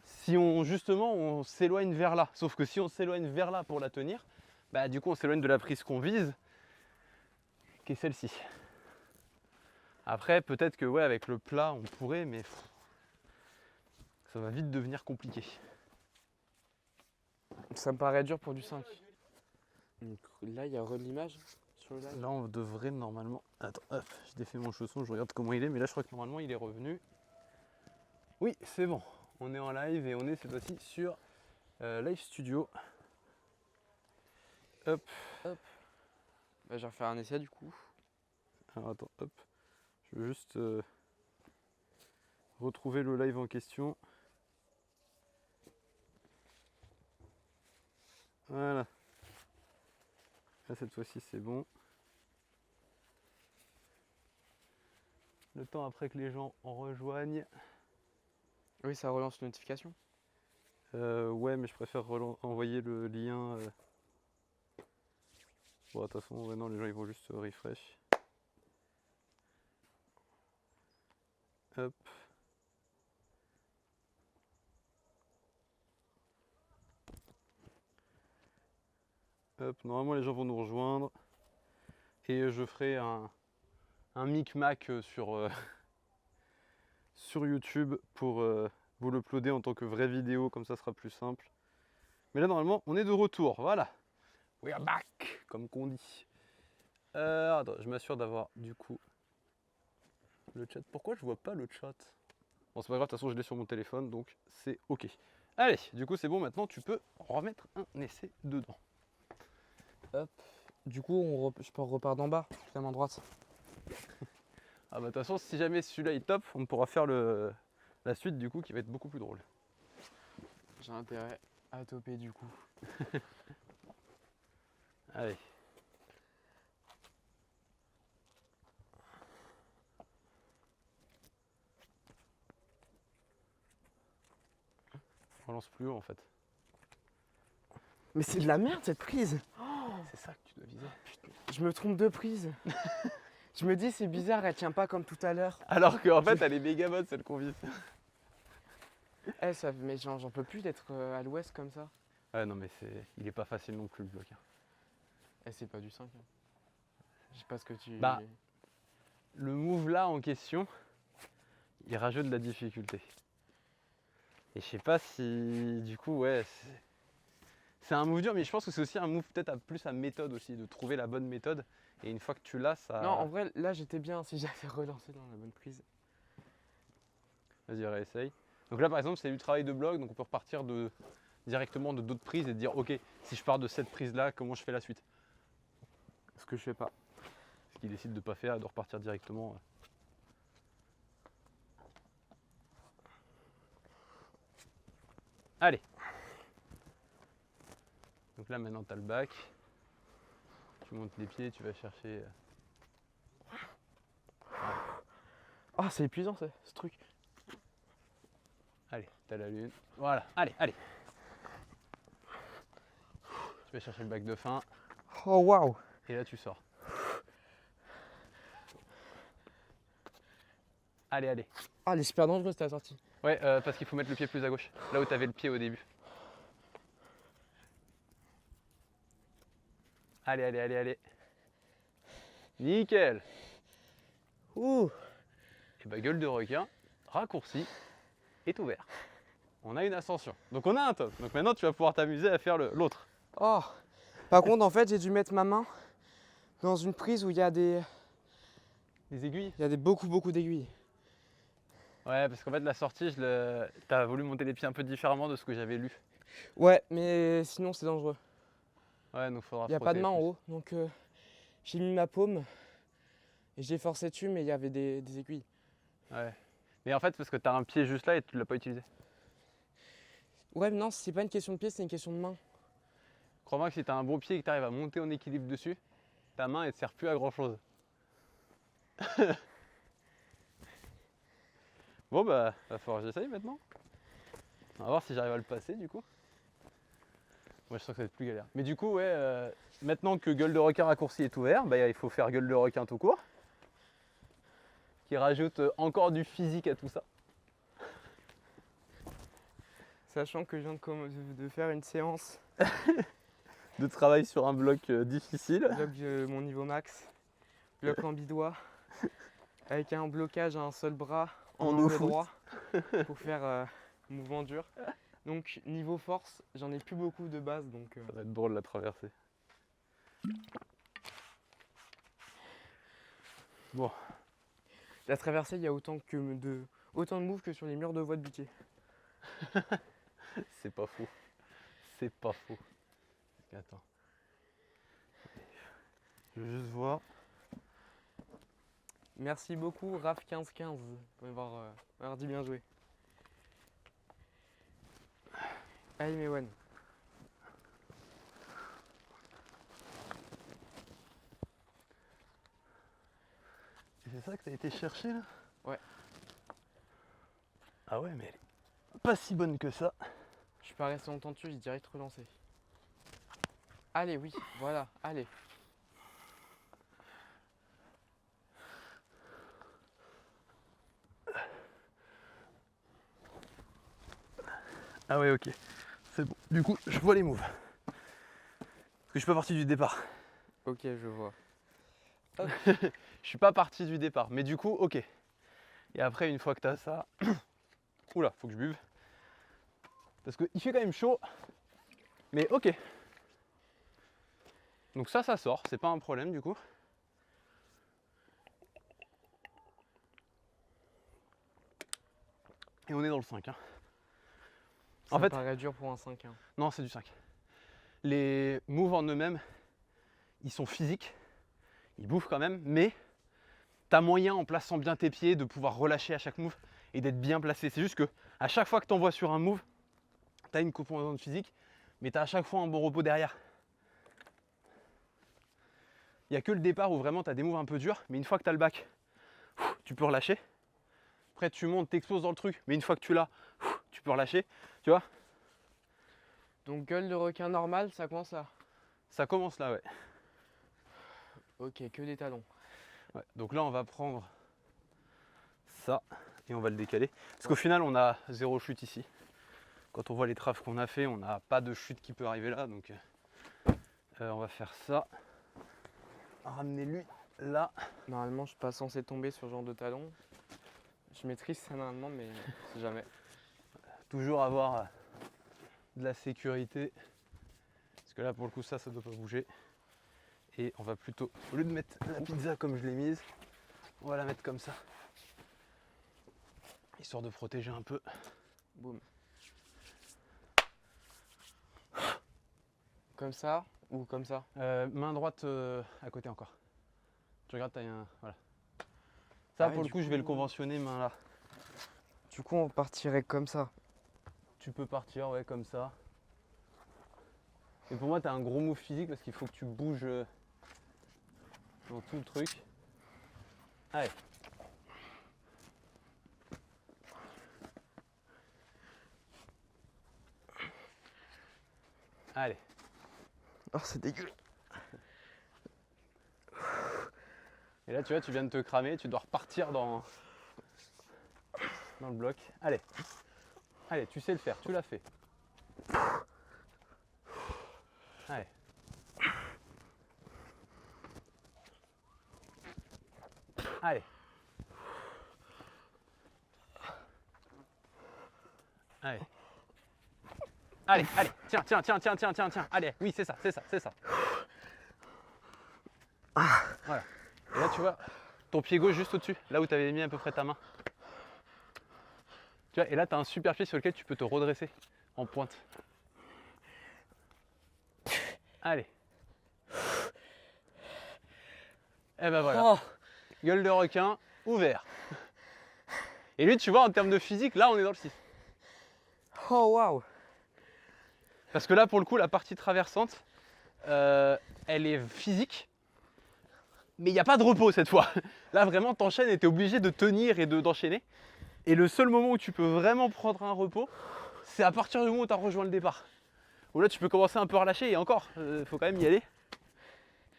si on s'éloigne vers là. Sauf que si on s'éloigne vers là pour la tenir, bah du coup, on s'éloigne de la prise qu'on vise, qui est celle-ci. Après, peut-être que ouais, avec le plat, on pourrait, mais ça va vite devenir compliqué. Ça me paraît dur pour du 5. Donc là, il y a l'image sur le live. Là, on devrait normalement... Attends, hop, je défais mon chausson, je regarde comment il est, mais là, je crois que normalement, il est revenu. Oui, c'est bon. On est en live et on est cette fois-ci sur Live Studio. Hop. Hop. Bah, je vais refaire un essai du coup. Alors attends, hop. Je veux juste retrouver le live en question. Voilà. Là, cette fois-ci, c'est bon. Le temps après que les gens en rejoignent. Oui, ça relance une notification. Ouais, mais je préfère envoyer le lien. Bon, de toute façon, ouais, non, les gens ils vont juste refresh. Hop. Hop, normalement les gens vont nous rejoindre. Et je ferai un micmac sur, sur YouTube pour vous l'uploader en tant que vraie vidéo, comme ça sera plus simple. Mais là normalement on est de retour, voilà. We are back, comme qu'on dit. Attends, je m'assure d'avoir du coup le chat. Pourquoi je vois pas le chat? Bon, c'est pas grave, de toute façon je l'ai sur mon téléphone, donc c'est ok. Allez, du coup c'est bon, maintenant tu peux remettre un essai dedans. Hop. Du coup, je repars d'en bas, la main droite. Ah bah de toute façon, si jamais celui-là est top, on pourra faire la suite du coup qui va être beaucoup plus drôle. J'ai intérêt à toper du coup. Allez. On relance plus haut en fait. Mais c'est de la merde cette prise. C'est ça que tu dois viser. Putain, je me trompe de prise. Je me dis c'est bizarre, elle tient pas comme tout à l'heure. Alors qu'en fait elle est méga bonne celle qu'on vise. Eh, mais j'en peux plus d'être à l'ouest comme ça. Ouais non mais il est pas facile non plus le bloc. Eh, c'est pas du 5. Je sais pas ce que tu... Bah, le move là en question, il rajoute de la difficulté. Et je sais pas si du coup ouais, c'est un move dur, mais je pense que c'est aussi un move peut-être plus à méthode aussi, de trouver la bonne méthode. Et une fois que tu l'as, ça... Non, en vrai, là j'étais bien si j'avais relancé dans la bonne prise. Vas-y, réessaye. Donc là par exemple c'est du travail de bloc, donc on peut repartir directement de d'autres prises et dire ok, si je pars de cette prise là, comment je fais la suite? Ce que je fais pas. Ce qu'il décide de pas faire, de repartir directement. Allez. Donc là maintenant tu as le bac. Tu montes les pieds, tu vas chercher. Ah, c'est épuisant ce truc. Allez, t'as la lune. Voilà, allez, allez. Tu vas chercher le bac de fin. Oh waouh. Et là tu sors. Allez, allez. Ah, elle est super dangereuse ta sortie. Ouais, parce qu'il faut mettre le pied plus à gauche. Là où tu avais le pied au début. Allez, allez, allez, allez. Nickel. Ouh. Et bah gueule de requin, raccourci, est ouvert. On a une ascension. Donc on a un top. Donc maintenant tu vas pouvoir t'amuser à faire l'autre. Oh. Par contre, en fait, j'ai dû mettre ma main dans une prise où il y a Des aiguilles? beaucoup d'aiguilles. Ouais, parce qu'en fait la sortie, t'as voulu monter les pieds un peu différemment de ce que j'avais lu. Ouais, mais sinon c'est dangereux. Ouais, donc faudra Il n'y a pas de frotter main en plus. haut, donc j'ai mis ma paume et j'ai forcé dessus, mais il y avait des aiguilles. Ouais. Mais en fait, parce que t'as un pied juste là et tu l'as pas utilisé. Ouais, mais non, c'est pas une question de pied, c'est une question de main. Crois-moi que si t'as un bon pied et que t'arrives à monter en équilibre dessus, ta main, elle ne sert plus à grand chose. Bon bah, va falloir que j'essaye maintenant. On va voir si j'arrive à le passer du coup. Moi je sens que ça va être plus galère. Mais du coup ouais, maintenant que gueule de requin raccourci est ouvert, bah, il faut faire gueule de requin tout court. Qui rajoute encore du physique à tout ça. Sachant que je viens de faire une séance De travail sur un bloc difficile. bloc de mon niveau max, bloc en bidois, avec un blocage à un seul bras en En angle no-foot. droit pour faire mouvement dur. Donc niveau force, j'en ai plus beaucoup de base, donc Ça va être drôle la traversée. Bon, la traversée, il y a autant de moves que sur les murs de voie de butier. c'est pas faux. C'est pas faux. Attends. Je veux juste voir. Merci beaucoup Raf1515 pour m'avoir dit bien joué. Allez Mewen. C'est ça que t'as été chercher là? Ouais. Ah ouais, mais elle est pas si bonne que ça. Je suis pas resté longtemps dessus, j'ai direct relancé. Allez, oui, voilà, allez. Ah ouais, ok. C'est bon. Du coup, je vois les moves. Parce que je suis pas parti du départ. Ok, je vois. Je suis pas parti du départ. Mais du coup, ok. Et après, une fois que t'as ça... Oula, faut que je buve. Parce qu'il fait quand même chaud. Mais ok. Donc ça sort. C'est pas un problème du coup. Et on est dans le 5. Hein. Ça me paraît dur pour un 5. Non, c'est du 5. Les moves en eux-mêmes, ils sont physiques, ils bouffent quand même, mais tu as moyen en plaçant bien tes pieds de pouvoir relâcher à chaque move et d'être bien placé. C'est juste que à chaque fois que tu envoies sur un move, tu as une composante physique, mais tu as à chaque fois un bon repos derrière. Il n'y a que le départ où vraiment tu as des moves un peu durs, mais une fois que tu as le back, tu peux relâcher. Après tu montes, t'exploses dans le truc, mais une fois que tu l'as, tu peux relâcher, tu vois. Donc gueule de requin normal, ça commence là. Ça commence là, ouais. Ok, que des talons. Ouais, donc là on va prendre ça et on va le décaler. Parce qu'au final on a 0 chute ici. Quand on voit les traves qu'on a fait, on n'a pas de chute qui peut arriver là. Donc on va faire ça. Ramener lui là. Normalement je suis pas censé tomber sur ce genre de talons. Je maîtrise ça normalement mais c'est jamais. Toujours avoir de la sécurité. Parce que là pour le coup ça doit pas bouger. Et on va plutôt, au lieu de mettre la pizza comme je l'ai mise, on va la mettre comme ça. Histoire de protéger un peu. Boum. Comme ça ou comme ça? Main droite à côté encore. Tu regardes, t'as un. Voilà. Ça Ah ouais, pour le du coup je vais le coup- conventionner main là. Du coup on partirait comme ça. Tu peux partir ouais comme ça. Et pour moi t'as un gros move physique parce qu'il faut que tu bouges dans tout le truc. Allez. Allez. Oh c'est dégueu. Et là tu vois tu viens de te cramer, tu dois repartir dans le bloc. Allez. Allez, tu sais le faire, tu l'as fait. Allez. Allez. Allez. Allez, allez. Tiens. Allez, oui, c'est ça. Voilà. Et là, tu vois, ton pied gauche juste au-dessus, là où tu avais mis à peu près ta main. Tu vois, et là, tu as un super pied sur lequel tu peux te redresser en pointe. Allez. Et ben voilà. Oh. Gueule de requin, ouvert. Et lui, tu vois, en termes de physique, là, on est dans le 6. Oh waouh. Parce que là, pour le coup, la partie traversante, elle est physique. Mais il n'y a pas de repos cette fois. Là vraiment t'enchaînes et t'es obligé de tenir et d'enchaîner. Et le seul moment où tu peux vraiment prendre un repos, c'est à partir du moment où tu as rejoint le départ. Où là tu peux commencer un peu à relâcher et encore, faut quand même y aller.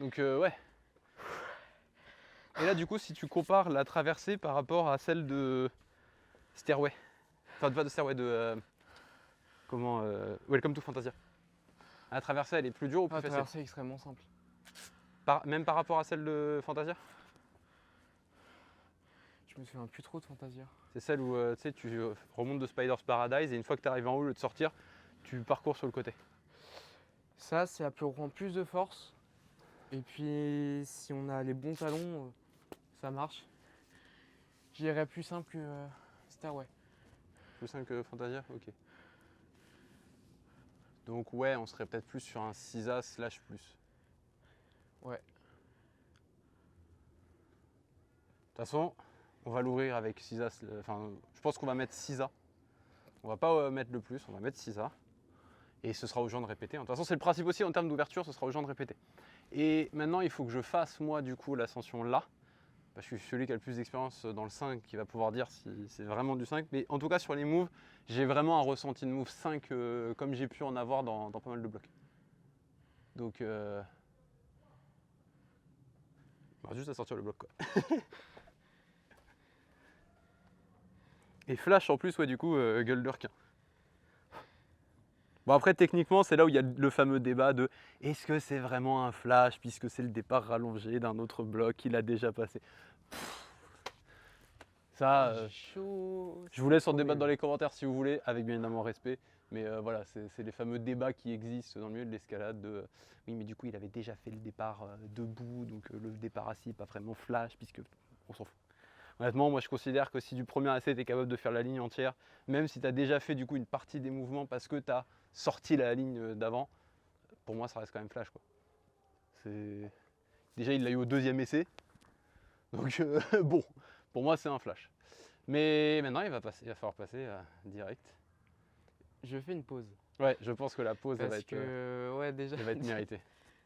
Donc ouais. Et là du coup si tu compares la traversée par rapport à celle de Stairway. Enfin pas de Stairway, de Welcome to Fantasia. La traversée elle est plus dure ou plus La facile? traversée est extrêmement simple. Même par rapport à celle de Fantasia? Je me souviens plus trop de Fantasia. C'est celle où tu sais, tu remontes de Spider's Paradise et une fois que tu arrives en haut, au lieu de sortir, tu parcours sur le côté. Ça, c'est prend plus de force. Et puis, si on a les bons talons, ça marche. J'irais plus simple que Stairway. Plus simple que Fantasia? Ok. Donc ouais, on serait peut-être plus sur un 6A slash plus. Ouais. De toute façon, on va l'ouvrir avec 6A. Enfin, je pense qu'on va mettre 6A. On va pas mettre le plus, on va mettre 6A. Et ce sera aux gens de répéter. De toute façon, c'est le principe aussi en termes d'ouverture, ce sera aux gens de répéter. Et maintenant, il faut que je fasse moi du coup l'ascension là. Parce que je suis celui qui a le plus d'expérience dans le 5 qui va pouvoir dire si c'est vraiment du 5. Mais en tout cas, sur les moves, j'ai vraiment un ressenti de move 5 comme j'ai pu en avoir dans pas mal de blocs. Donc, on va juste à sortir le bloc quoi. Et flash en plus, ouais, du coup, gueule de requin. Bon, après, techniquement, c'est là où il y a le fameux débat de est-ce que c'est vraiment un flash puisque c'est le départ rallongé d'un autre bloc qu'il a déjà passé. Ça, chaud. je vous laisse en débattre dans les commentaires si vous voulez, avec bien évidemment respect. Mais voilà, c'est les fameux débats qui existent dans le milieu de l'escalade de oui, mais du coup, il avait déjà fait le départ debout, donc le départ assis n'est pas vraiment flash, puisque on s'en fout. Honnêtement, moi je considère que si du premier essai tu es capable de faire la ligne entière, même si tu as déjà fait du coup une partie des mouvements parce que tu as sorti la ligne d'avant, pour moi ça reste quand même flash quoi. Déjà il l'a eu au deuxième essai, donc bon, pour moi c'est un flash. Mais maintenant il va falloir passer direct. Je fais une pause. Ouais, je pense que la pause Parce elle va être, ouais, déjà, elle va être méritée.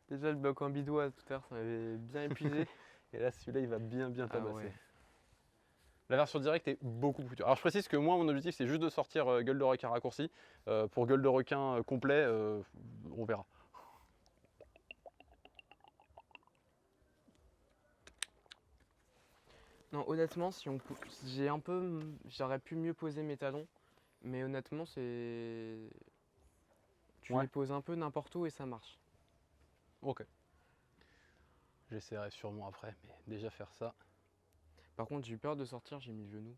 déjà le bloc en bidois tout à l'heure, ça m'avait bien épuisé. Et là celui-là il va bien tabasser. Ouais. La version directe est beaucoup plus dure. Alors je précise que moi mon objectif c'est juste de sortir gueule de requin raccourci. Pour gueule de requin complet, on verra. Non, honnêtement, j'aurais pu mieux poser mes talons, mais honnêtement, tu Ouais. les poses un peu n'importe où et ça marche. Ok. J'essaierai sûrement après, mais déjà faire ça. Par contre, j'ai eu peur de sortir, j'ai mis le genou.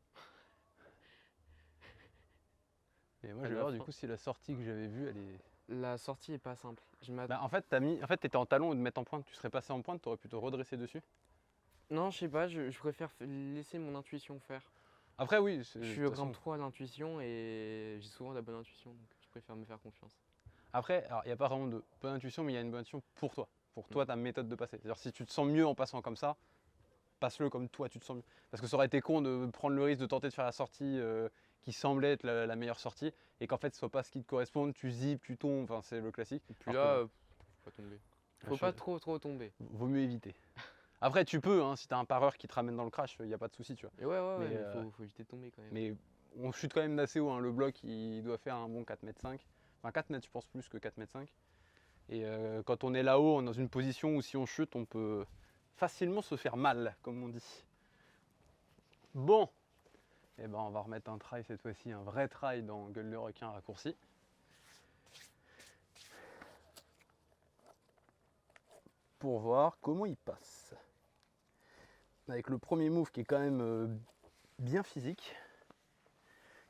Et moi À je vais la voir du fin. coup si la sortie que j'avais vue elle est. La sortie est pas simple. Bah, en fait t'étais en talon ou de mettre en pointe, tu serais passé en pointe, t'aurais pu te redresser dessus. Non, je sais pas, je préfère laisser mon intuition faire. Après oui, Je de suis toute façon. grimpe trop à l'intuition et j'ai souvent la bonne intuition, donc je préfère me faire confiance. Après, alors il n'y a pas vraiment de bonne intuition, mais il y a une bonne intuition pour toi. Pour toi, ta méthode de passer. C'est-à-dire si tu te sens mieux en passant comme ça, passe-le comme toi tu te sens mieux. Parce que ça aurait été con de prendre le risque de tenter de faire la sortie qui semblait être la meilleure sortie et qu'en fait ce soit pas ce qui te corresponde, tu zippes, tu tombes, enfin c'est le classique. Et puis Alors là, que, faut pas tomber. Faut pas trop tomber. vaut mieux éviter. Après tu peux, hein, si tu as un pareur qui te ramène dans le crash, il n'y a pas de souci, tu vois. Et ouais, Mais, mais faut éviter de tomber quand même. Mais on chute quand même d'assez haut, hein. Le bloc il doit faire un bon 4,5 m. Enfin 4 mètres je pense plus que 4,5 m. Et quand on est là-haut, on est dans une position où si on chute, on peut facilement se faire mal, comme on dit. Bon, et ben on va remettre un try cette fois-ci, un vrai try dans gueule de requin raccourci. Pour voir comment il passe. Avec le premier move qui est quand même bien physique,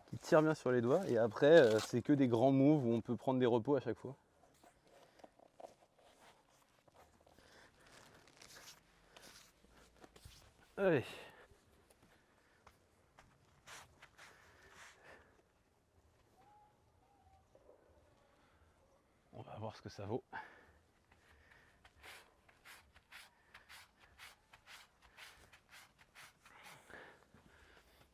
qui tire bien sur les doigts, et après c'est que des grands moves où on peut prendre des repos à chaque fois. Allez. On va voir ce que ça vaut.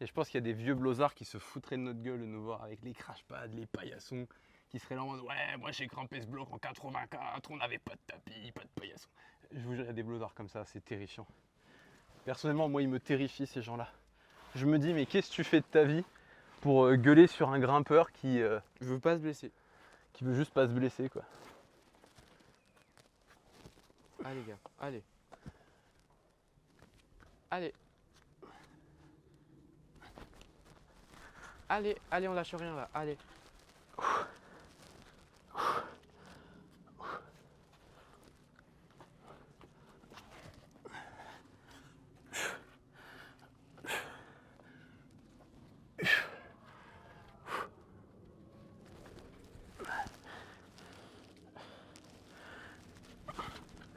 Et je pense qu'il y a des vieux blozards qui se foutraient de notre gueule de nous voir avec les crash pads, les paillassons, qui seraient là en mode ouais, moi j'ai grimpé ce bloc en 84, on n'avait pas de tapis, pas de paillasson. Je vous jure, il y a des blodards comme ça, c'est terrifiant. Personnellement, moi, ils me terrifient ces gens-là. Je me dis, mais qu'est-ce que tu fais de ta vie pour gueuler sur un grimpeur Je veux pas se blesser. qui veut juste pas se blesser, quoi. Allez, gars, allez. Allez. Allez, allez, on lâche rien là, allez.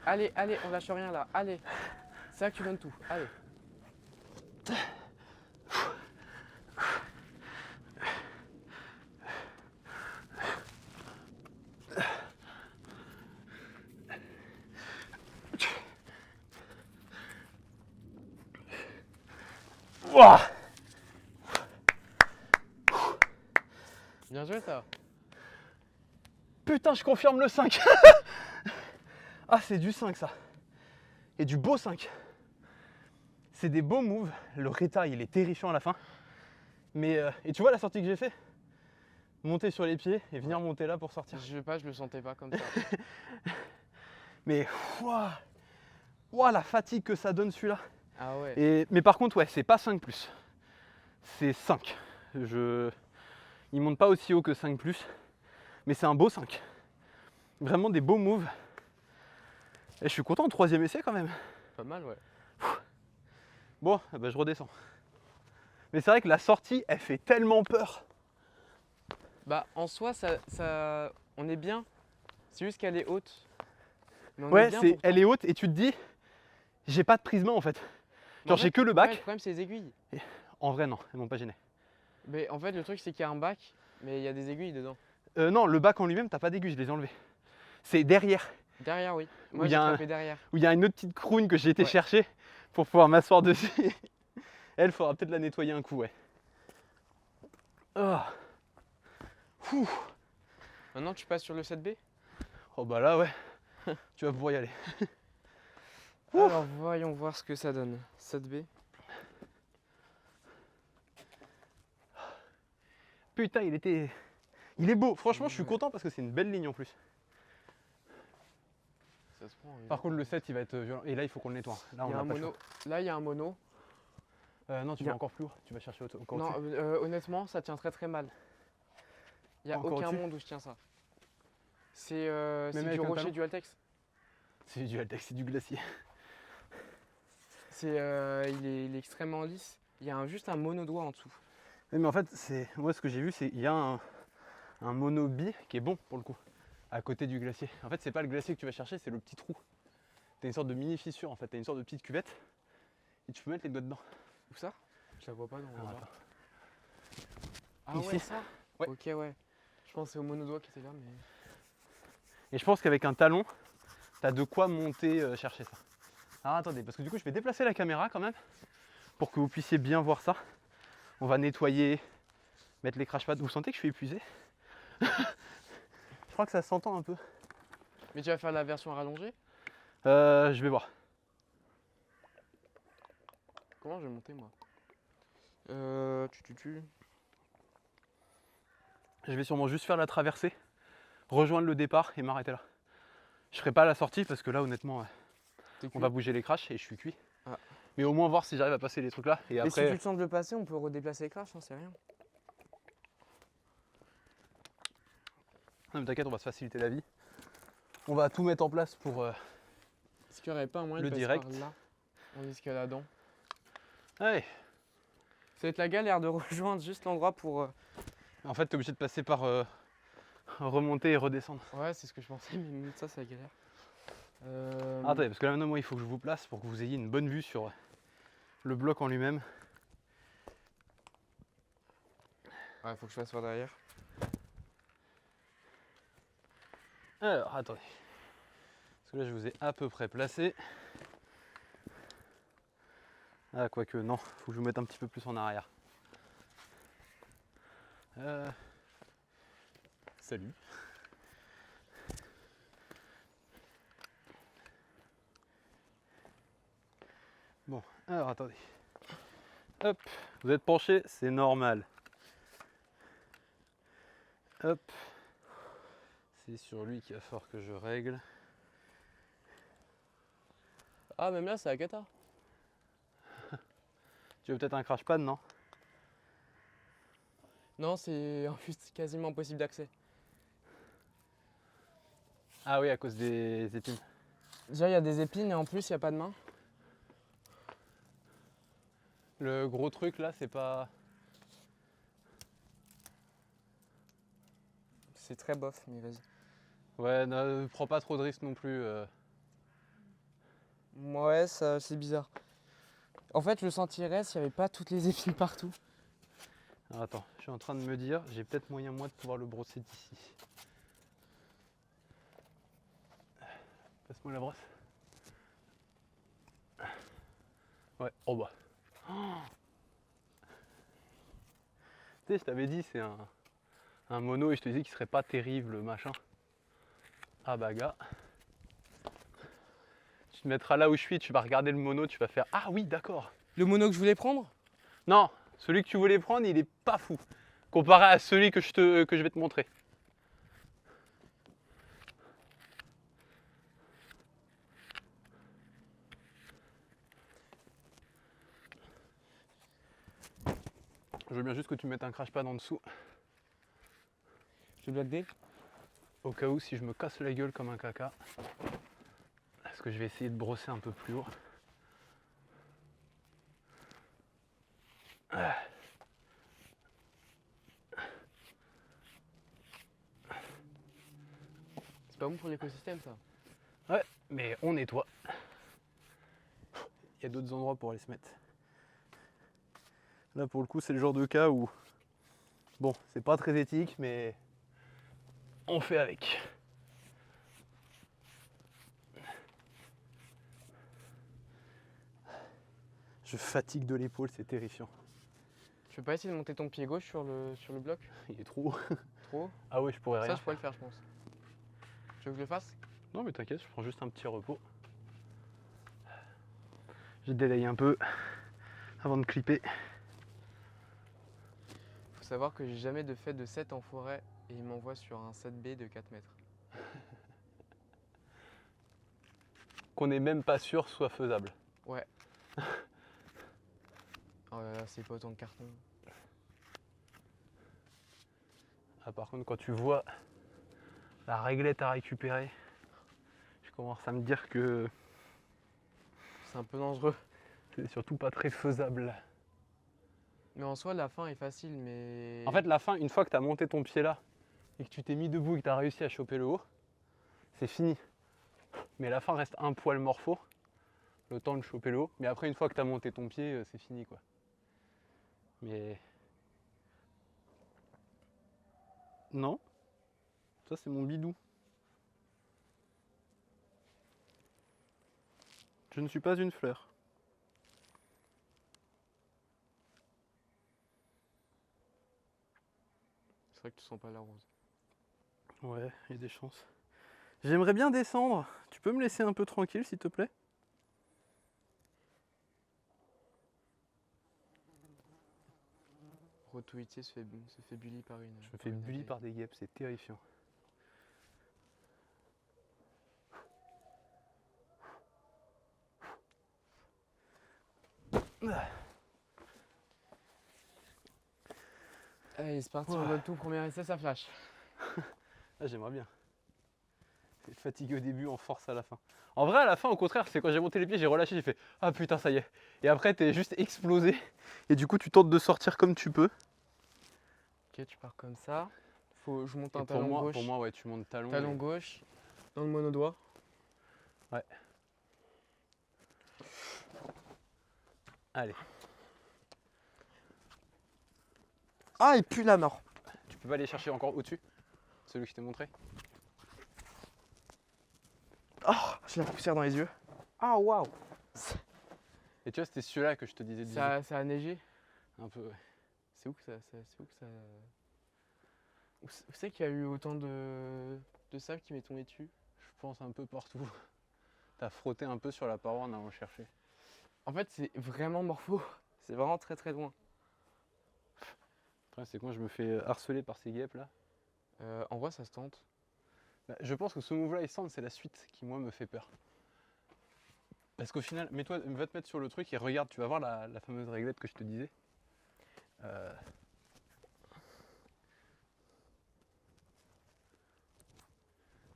Allez, allez, on lâche rien là, allez. C'est là que tu donnes tout, allez. Ouah. Bien joué ça. Putain, je confirme le 5. Ah, c'est du 5 ça. Et du beau 5. C'est des beaux moves. Le reta, il est terrifiant à la fin. Mais, et tu vois la sortie que j'ai fait? Monter sur les pieds et venir monter là pour sortir. Je sais pas, je le sentais pas comme ça. Mais, ouah, ouah, la fatigue que ça donne celui-là. Ah ouais. Mais par contre, ouais, c'est pas 5 plus. C'est 5. Il monte pas aussi haut que 5 plus. Mais c'est un beau 5. Vraiment des beaux moves. Et je suis content, 3e essai quand même. Pas mal, ouais. Bon, bah, je redescends. Mais c'est vrai que la sortie, elle fait tellement peur. Bah, en soi, on est bien. C'est juste qu'elle est haute. Mais on est Ouais, bien elle est haute et tu te dis, j'ai pas de prisma en fait. Genre, j'ai que le Ouais, bac. le problème, c'est les aiguilles. En vrai, non, elles m'ont pas gêné. Mais en fait, le truc, c'est qu'il y a un bac, mais il y a des aiguilles dedans. Non, le bac en lui-même, t'as pas d'aiguille, je les ai enlevés. C'est derrière, Derrière, oui. Où Moi, il y j'ai a un- attrapé derrière. où il y a une autre petite croune que j'ai été Ouais. chercher pour pouvoir m'asseoir dessus. Elle, faudra peut-être la nettoyer un coup, ouais. Oh. Ouh. Maintenant, tu passes sur le 7B. Oh bah là, ouais, tu vas pouvoir y aller. Alors, voyons voir ce que ça donne. 7B. Putain, il est beau. Franchement, je suis content parce que c'est une belle ligne en plus. Ça se prend. Par contre, le 7, il va être violent. Et là, il faut qu'on le nettoie. Là, Il y on a a un pas le mono. Là, il y a un mono. choix. Non, tu Il y vas a- encore plus haut. Tu vas chercher encore Non, au-dessus. honnêtement, ça tient très très mal. Il n'y a Encore aucun au-dessus monde où je tiens ça. C'est Même du avec un rocher, talon du Altex. C'est du Altex, c'est du glacier. Il est extrêmement lisse. Il y a juste un mono-doigt en dessous. Oui, mais en fait, moi, ce que j'ai vu, c'est qu'il y a un monobi qui est bon pour le coup, à côté du glacier. En fait, c'est pas le glacier que tu vas chercher, c'est le petit trou. T'as une sorte de mini fissure en fait, t'as une sorte de petite cuvette et tu peux mettre les doigts dedans. Où ça? Je la vois pas dans le Alors, bas. attends. Ah Ici. ouais, ça? Ouais. Ok, ouais. Je pense que c'est au mono-doigt qui était là, mais. Et je pense qu'avec un talon, t'as de quoi monter chercher ça. Alors attendez, parce que du coup, je vais déplacer la caméra quand même pour que vous puissiez bien voir ça. On va nettoyer, mettre les crash pads. Vous sentez que je suis épuisé? Je crois que ça s'entend un peu. Mais tu vas faire la version rallongée? Je vais voir. Comment je vais monter, moi? Je vais sûrement juste faire la traversée, rejoindre le départ et m'arrêter là. Je ferai pas la sortie parce que là, honnêtement, T'es on cuit. va bouger les crashs et je suis cuit. Ah. Mais au moins voir si j'arrive à passer les trucs là. Et Mais si après, tu le sens de le passer, on peut redéplacer les crashs, hein, c'est rien. non, mais t'inquiète, on va se faciliter la vie. On va tout mettre en place pour. Est-ce qu'il n'y aurait pas un moyen Le de passer direct. par là en escaladant? Ouais. Ça va être la galère de rejoindre juste l'endroit pour. En fait, t'es obligé de passer par remonter et redescendre. Ouais, c'est ce que je pensais, mais même ça, c'est la galère. Attendez, parce que là maintenant, moi, il faut que je vous place pour que vous ayez une bonne vue sur le bloc en lui-même. Ouais, faut que je fasse par derrière. Alors, attendez. Parce que là, je vous ai à peu près placé. Ah, quoique, non, faut que je vous mette un petit peu plus en arrière. Salut. Bon, alors attendez. Hop, vous êtes penché, c'est normal. Hop. C'est sur lui qu'il va falloir que je règle. Ah, même là, c'est la cata. Tu veux peut-être un crash pad, non? Non, c'est en plus quasiment impossible d'accès. Ah oui, à cause des épines. Déjà, il y a des épines et en plus, il n'y a pas de main. Le gros truc là, c'est pas... C'est très bof, mais vas-y. Ouais, ne prends pas trop de risques non plus. Ouais, ça, c'est bizarre. En fait, je le sentirais s'il n'y avait pas toutes les épines partout. Alors attends, je suis en train de me dire, j'ai peut-être moyen moi de pouvoir le brosser d'ici. Passe-moi la brosse. Ouais, oh bah. Oh, tu sais, je t'avais dit, c'est un mono et je te disais qu'il serait pas terrible, machin. Ah bah gars. Tu te mettras là où je suis, tu vas regarder le mono, tu vas faire ah oui, d'accord. Le mono que je voulais prendre? Non, celui que tu voulais prendre, il est pas fou. Comparé à celui que je vais te montrer. Je veux bien juste que tu mettes un crash pad en dessous. Je bloque D. Au cas où si je me casse la gueule comme un caca. Parce que je vais essayer de brosser un peu plus haut. C'est pas bon pour l'écosystème, ça. Ouais, mais on nettoie. Il y a d'autres endroits pour aller se mettre. Là pour le coup c'est le genre de cas où bon c'est pas très éthique mais on fait avec. Je fatigue de l'épaule, c'est terrifiant. Tu peux pas essayer de monter ton pied gauche sur le bloc? Il est trop haut. Trop haut? Ah ouais je pourrais rien. Ça, je pourrais le faire, je pense. Tu veux que je le fasse? Non mais t'inquiète, je prends juste un petit repos. Je délaye un peu avant de clipper. Faut savoir que j'ai jamais de fait de 7 en forêt et il m'envoie sur un 7B de 4 mètres. Qu'on n'est même pas sûr soit faisable. Ouais. Oh là là, c'est pas autant de carton. Ah, par contre quand tu vois la réglette à récupérer, je commence à me dire que C'est un peu dangereux. c'est surtout pas très faisable. Mais en soi, la fin est facile, mais... En fait la fin, une fois que tu as monté ton pied là et que tu t'es mis debout et que tu as réussi à choper le haut, c'est fini. Mais la fin reste un poil morpho, le temps de choper le haut. Mais après une fois que tu as monté ton pied, c'est fini quoi. Mais... Non, ça c'est mon bidou. Je ne suis pas une fleur. C'est vrai que tu sens pas la rose. Ouais, il y a des chances. J'aimerais bien descendre. Tu peux me laisser un peu tranquille s'il te plaît? Rotoitier se fait bully par une... Je me fais bully abeille. par des guêpes, c'est terrifiant. Allez, c'est parti, on donne tout, premier essai, ça flash. Ah, j'aimerais bien. C'est fatigué au début, en force à la fin. En vrai, à la fin, au contraire, c'est quand j'ai monté les pieds, j'ai relâché, j'ai fait ah putain, ça y est. Et après, t'es juste explosé. Et du coup, tu tentes de sortir comme tu peux. Ok, tu pars comme ça. Je monte Et un talon gauche. pour moi, ouais, tu montes talon. Talon et- gauche, dans le monodoigt. Ouais. Allez, Ah, il pue la mort. tu peux pas aller chercher encore au-dessus, celui que je t'ai montré. Oh, j'ai la poussière dans les yeux. Ah, waouh. Et tu vois, c'était celui-là que je te disais de viser. Ça a neigé. Un peu, ouais. C'est où que ça... Où c'est qu'il y a eu autant de sable qui m'est tombé dessus? Je pense un peu partout. T'as frotté un peu sur la paroi en allant chercher. En fait, c'est vraiment morpho. C'est vraiment très très loin. Après, c'est que moi, je me fais harceler par ces guêpes là. En vrai, ça se tente. Bah, je pense que ce move-là, il semble, c'est la suite qui, moi, me fait peur. Parce qu'au final, mets-toi, va te mettre sur le truc et regarde, tu vas voir la fameuse réglette que je te disais. Euh,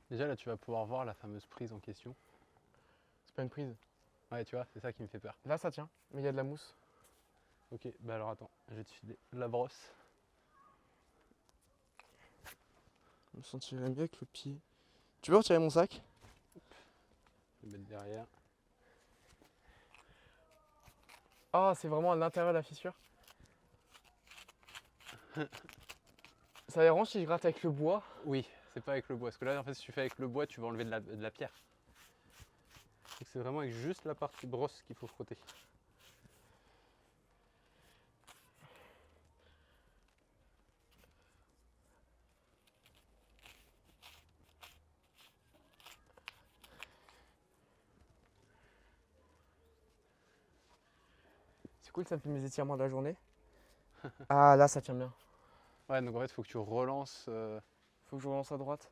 Déjà, là, tu vas pouvoir voir la fameuse prise en question. C'est pas une prise. Ouais, tu vois, c'est ça qui me fait peur. Là, ça tient, mais il y a de la mousse. Ok, bah alors attends, je vais te filer la brosse. Je me sentirais mieux avec le pied. Tu peux retirer mon sac? Je vais mettre derrière. Ah, c'est vraiment à l'intérieur de la fissure. Ça dérange si je gratte avec le bois? Oui, c'est pas avec le bois. Parce que là, en fait, si tu fais avec le bois, tu vas enlever de la pierre. Donc c'est vraiment avec juste la partie brosse qu'il faut frotter. C'est cool, ça me fait mes étirements de la journée. Ah, là, ça tient bien. Ouais, donc en fait, il faut que tu relances Faut que je relance à droite.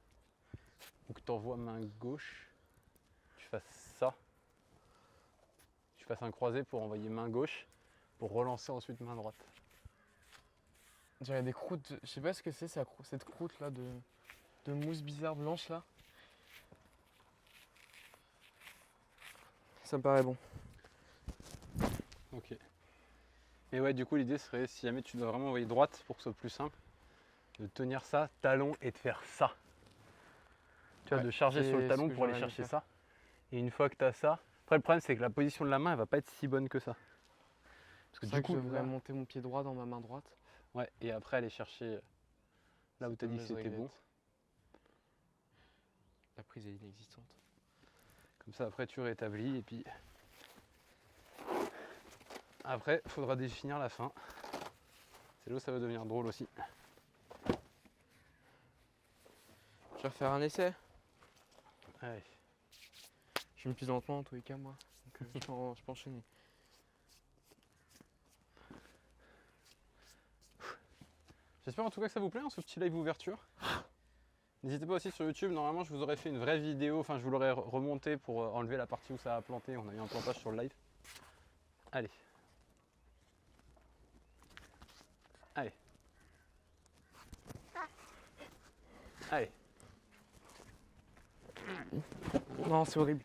ou que tu envoies main gauche. Tu fasses ça. Tu fasses un croisé pour envoyer main gauche. Pour relancer ensuite main droite. On dirait des croûtes. Je sais pas ce que c'est, cette croûte là de mousse bizarre blanche là. Ça me paraît bon. Ok. Et ouais, du coup, l'idée serait, si jamais tu dois vraiment envoyer droite pour que ce soit plus simple, de tenir ça, talon, et de faire ça. Tu vois, Ouais, de charger c'est sur le ce talon que pour aller j'aurais aimé chercher faire. ça. Et une fois que tu as ça, après le problème c'est que la position de la main elle va pas être si bonne que ça. Parce que C'est du vrai que je coup, devrais là, monter mon pied droit dans ma main droite. ouais, et après aller chercher là où tu as dit que Fameuse c'était bon. réglette. La prise est inexistante. Comme ça après tu rétablis et puis après il faudra définir la fin. C'est là où ça va devenir drôle aussi. Je vais refaire un essai. Allez. Je me plus lentement en tous les cas moi. Donc je peux enchaîner. J'espère en tout cas que ça vous plaît, hein, ce petit live ouverture. N'hésitez pas aussi sur YouTube, normalement je vous aurais fait une vraie vidéo, enfin je vous l'aurais remonté pour enlever la partie où ça a planté, on a eu un plantage sur le live. Allez. Allez. Allez. Non, c'est horrible.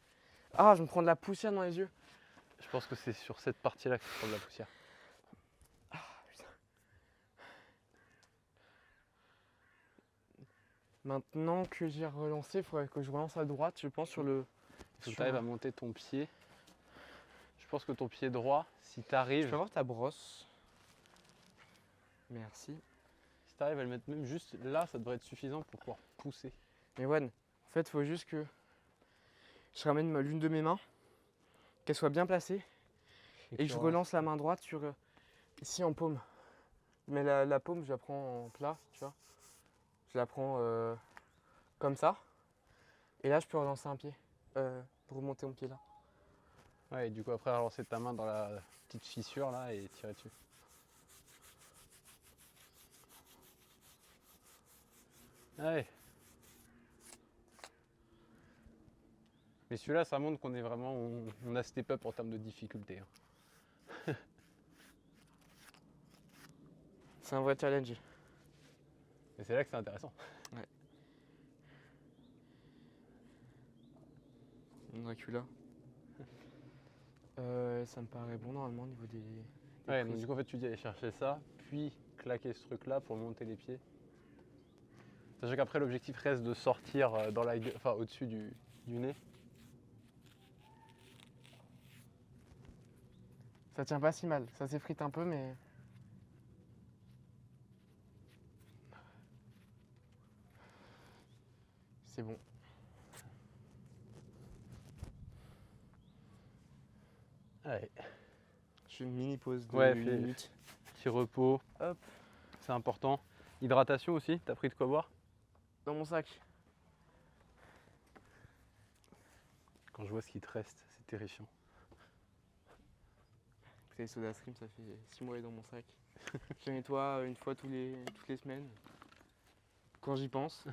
Ah, je me prends de la poussière dans les yeux. Je pense que c'est sur cette partie-là que tu prends de la poussière. Maintenant que j'ai relancé, il faudrait que je relance à droite, je pense, sur le. Il faut que sur- tu arrives à monter ton pied. Je pense que ton pied droit, si tu Je arrives, peux avoir ta brosse. Merci. si tu arrives à le mettre même juste là, ça devrait être suffisant pour pouvoir pousser. Mais ouais, en fait, il faut juste que je ramène l'une de mes mains, qu'elle soit bien placée, et que je relance la main droite sur ici en paume. Mais la paume, je la prends en plat, tu vois. Je la prends comme ça. Et là, je peux relancer un pied pour remonter mon pied là. Ouais, et du coup après relancer ta main dans la petite fissure là et tirer dessus. Allez. Mais celui-là, ça montre qu'on est vraiment, on a step up en termes de difficulté. Hein. C'est un vrai challenge. Et c'est là que c'est intéressant. Dracula. Ça me paraît bon normalement au niveau des Ouais, donc prises. du coup en fait tu dis aller chercher ça, puis claquer ce truc là pour monter les pieds. Sachant qu'après l'objectif reste de sortir dans la enfin au-dessus du nez. Ça tient pas si mal, ça s'effrite un peu mais. C'est bon. Allez, Je fais une mini pause de Ouais, 1 fais- minute. petit repos, Hop, c'est important. Hydratation aussi, t'as pris de quoi boire? dans mon sac. Quand je vois ce qui te reste, c'est terrifiant. les SodaStream, ça fait 6 mois dans mon sac. Je nettoie une fois toutes les semaines. Quand j'y pense.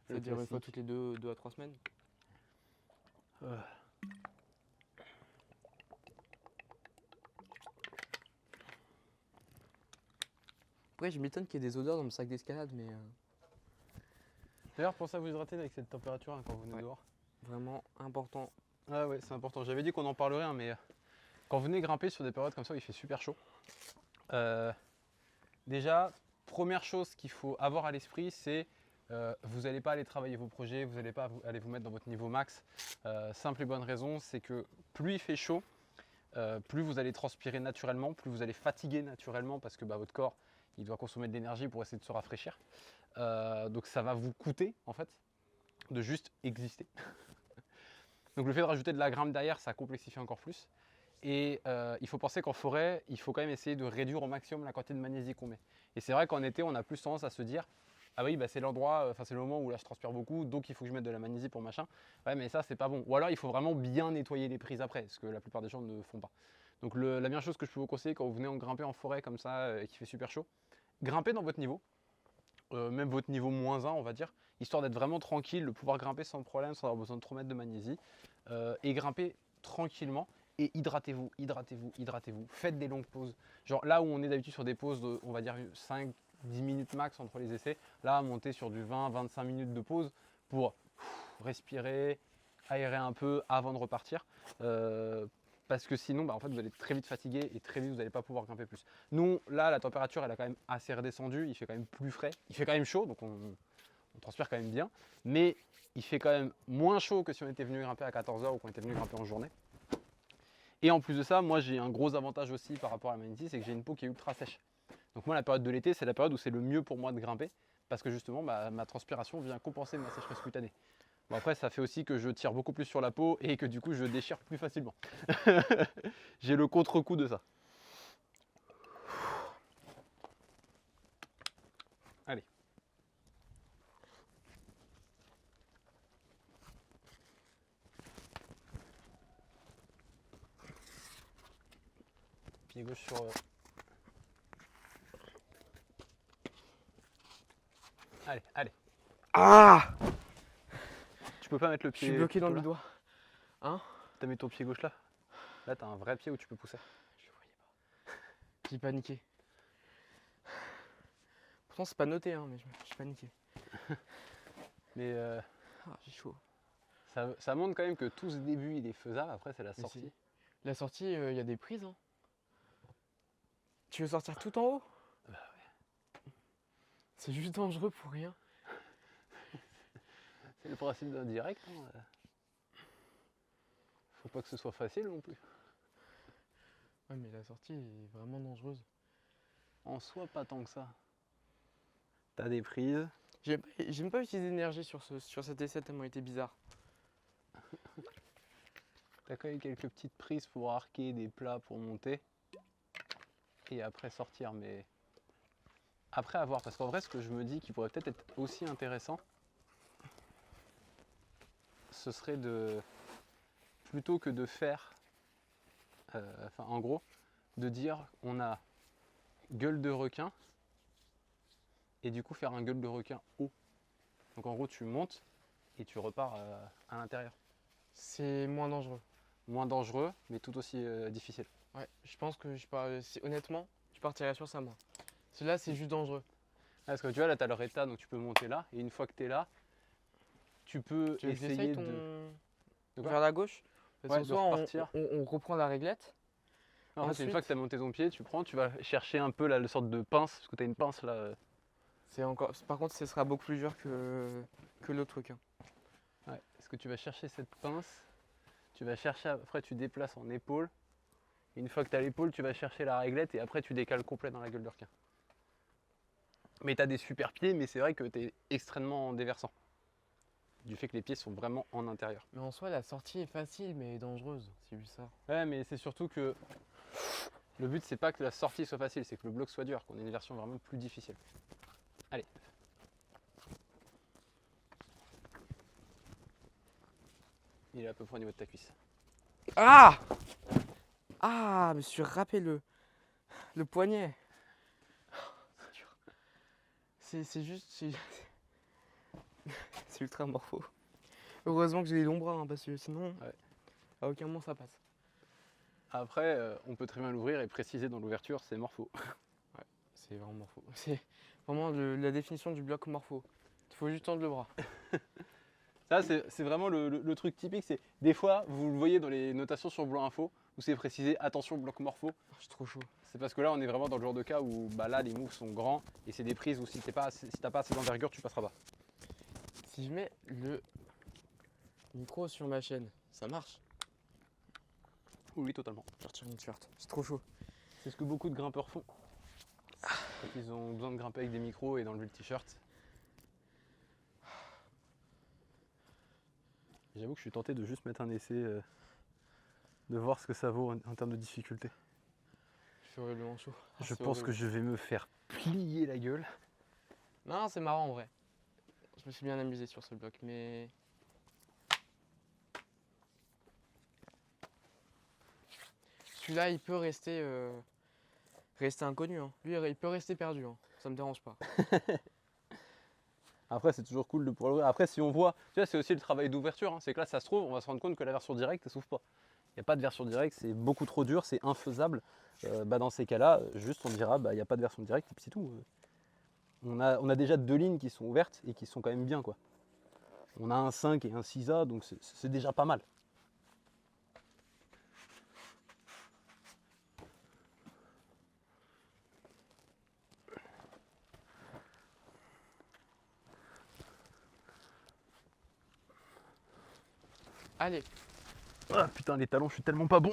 C'est-à-dire une fois toutes les 2 à 3 semaines. Après, je m'étonne qu'il y ait des odeurs dans mon sac d'escalade, mais D'ailleurs, pensez à vous hydrater avec cette température hein, quand vous venez dehors. vraiment important. Ah ouais, c'est important. J'avais dit qu'on en parlerait, hein, mais quand vous venez grimper sur des périodes comme ça où il fait super chaud, déjà, première chose qu'il faut avoir à l'esprit, c'est vous n'allez pas aller travailler vos projets, vous n'allez pas aller vous mettre dans votre niveau max. Simple et bonne raison, c'est que plus il fait chaud, plus vous allez transpirer naturellement, plus vous allez fatiguer naturellement parce que votre corps il doit consommer de l'énergie pour essayer de se rafraîchir. Donc ça va vous coûter en fait de juste exister. Donc le fait de rajouter de la grimpe derrière, ça complexifie encore plus. Et il faut penser qu'en forêt, il faut quand même essayer de réduire au maximum la quantité de magnésie qu'on met. Et c'est vrai qu'en été, on a plus tendance à se dire ah oui, c'est l'endroit, c'est le moment où là je transpire beaucoup, donc il faut que je mette de la magnésie pour machin. Ouais, mais ça, c'est pas bon. Ou alors, il faut vraiment bien nettoyer les prises après, ce que la plupart des gens ne font pas. Donc la meilleure chose que je peux vous conseiller quand vous venez en grimper en forêt comme ça et qu'il fait super chaud, grimpez dans votre niveau, même votre niveau -1, on va dire, histoire d'être vraiment tranquille, de pouvoir grimper sans problème, sans avoir besoin de trop mettre de magnésie, et grimper tranquillement. Et hydratez-vous, hydratez-vous, hydratez-vous. Faites des longues pauses. Genre là où on est d'habitude sur des pauses de, on va dire 5-10 minutes max entre les essais, là montez sur du 20-25 minutes de pause pour respirer, aérer un peu avant de repartir. Parce que sinon, en fait, vous allez très vite fatiguer et très vite vous n'allez pas pouvoir grimper plus. Nous, là, la température, elle a quand même assez redescendu. Il fait quand même plus frais. Il fait quand même chaud, donc on transpire quand même bien. Mais il fait quand même moins chaud que si on était venu grimper à 14 h ou qu'on était venu grimper en journée. Et en plus de ça, moi j'ai un gros avantage aussi par rapport à la magnésie, c'est que j'ai une peau qui est ultra sèche. Donc moi la période de l'été, c'est la période où c'est le mieux pour moi de grimper, parce que justement ma transpiration vient compenser ma sécheresse cutanée. Bon après ça fait aussi que je tire beaucoup plus sur la peau et que du coup je déchire plus facilement. J'ai le contre-coup de ça. Allez. Pied gauche sur... Allez, allez. Ah! Tu peux pas mettre le Je pied... suis bloqué dans là le doigt. Hein? T'as mis ton pied gauche là? Là t'as un vrai pied où tu peux pousser. Je le voyais pas. J'ai paniqué. Pourtant c'est pas noté, hein, mais j'ai paniqué. Mais j'ai chaud. ça montre quand même que tout ce début il est faisable, après c'est la sortie. La sortie, il y a des prises. Hein. Tu veux sortir tout en haut? Bah ouais. C'est juste dangereux pour rien. C'est le principe d'un direct. Hein. Faut pas que ce soit facile non plus. Ouais, mais la sortie est vraiment dangereuse. En soi, pas tant que ça. T'as des prises. J'aime pas utiliser d'énergie sur cet essai tellement il était bizarre. T'as quand même quelques petites prises pour arquer des plats pour monter. Et après sortir, mais... Après avoir, parce qu'en vrai, ce que je me dis qui pourrait peut-être être aussi intéressant, ce serait de... Plutôt que de faire... en gros, de dire on a gueule de requin et du coup faire un gueule de requin haut. Donc en gros tu montes et tu repars à l'intérieur. C'est moins dangereux. Moins dangereux mais tout aussi difficile. Ouais, je pense que honnêtement, je partirais sur ça moi. Celui-là c'est juste dangereux. Parce que tu vois là tu as le réta donc tu peux monter là et une fois que tu es là, tu peux essayer vers la gauche. Ouais, soit on reprend la réglette. En fait, une fois que tu as monté ton pied, tu vas chercher un peu là, le sorte de pince, parce que tu as une pince là. Par contre, ce sera beaucoup plus dur que l'autre truc. Hein. Ouais, parce que tu vas chercher cette pince, tu vas chercher, après tu déplaces en épaule. Et une fois que tu as l'épaule, tu vas chercher la réglette et après tu décales complet dans la gueule de requin. Mais tu as des super pieds, mais c'est vrai que tu es extrêmement déversant. Du fait que les pieds sont vraiment en intérieur. Mais en soi, la sortie est facile mais dangereuse, c'est juste ça. Ouais, mais c'est surtout que le but, c'est pas que la sortie soit facile, c'est que le bloc soit dur, qu'on ait une version vraiment plus difficile. Allez. Il est à peu près au niveau de ta cuisse. Ah! Ah, je me suis râpé le poignet. C'est dur. C'est juste. C'est ultra morpho. Heureusement que j'ai les longs bras, hein, parce que sinon, Ouais. à aucun moment ça passe. Après, on peut très bien l'ouvrir et préciser dans l'ouverture, c'est morpho. C'est vraiment morpho. C'est vraiment la définition du bloc morpho. Il faut juste tendre le bras. Ça, c'est vraiment le truc typique. C'est des fois, vous le voyez dans les notations sur Blanc Info, où c'est précisé attention bloc morpho. Oh, je suis trop chaud. C'est parce que là, on est vraiment dans le genre de cas où bah, là, les moves sont grands et c'est des prises où si t'as pas assez d'envergure, tu passeras pas. Si je mets le micro sur ma chaîne, ça marche. Oui, totalement. Je retire mon t-shirt. C'est trop chaud. C'est ce que beaucoup de grimpeurs font. Quand ils ont besoin de grimper avec des micros et d'enlever le t-shirt. J'avoue que je suis tenté de juste mettre un essai, de voir ce que ça vaut en termes de difficulté. Je suis horriblement chaud. Je pense que je vais me faire plier la gueule. Non, c'est marrant en vrai. Je me suis bien amusé sur ce bloc, mais. Celui-là, il peut rester inconnu. Hein. Lui, il peut rester perdu. Hein. Ça me dérange pas. Après, c'est toujours cool de pouvoir l'ouvrir. Après, si on voit, tu vois, c'est aussi le travail d'ouverture. Hein. C'est que là, ça se trouve, on va se rendre compte que la version directe, elle s'ouvre pas. Il n'y a pas de version directe, c'est beaucoup trop dur, c'est infaisable. Dans ces cas-là, juste on dira, il n'y a pas de version directe et puis c'est tout. On a déjà 2 lignes qui sont ouvertes et qui sont quand même bien, quoi. On a un 5 et un 6A, donc c'est déjà pas mal. Allez, Ah putain, les talons, je suis tellement pas bon.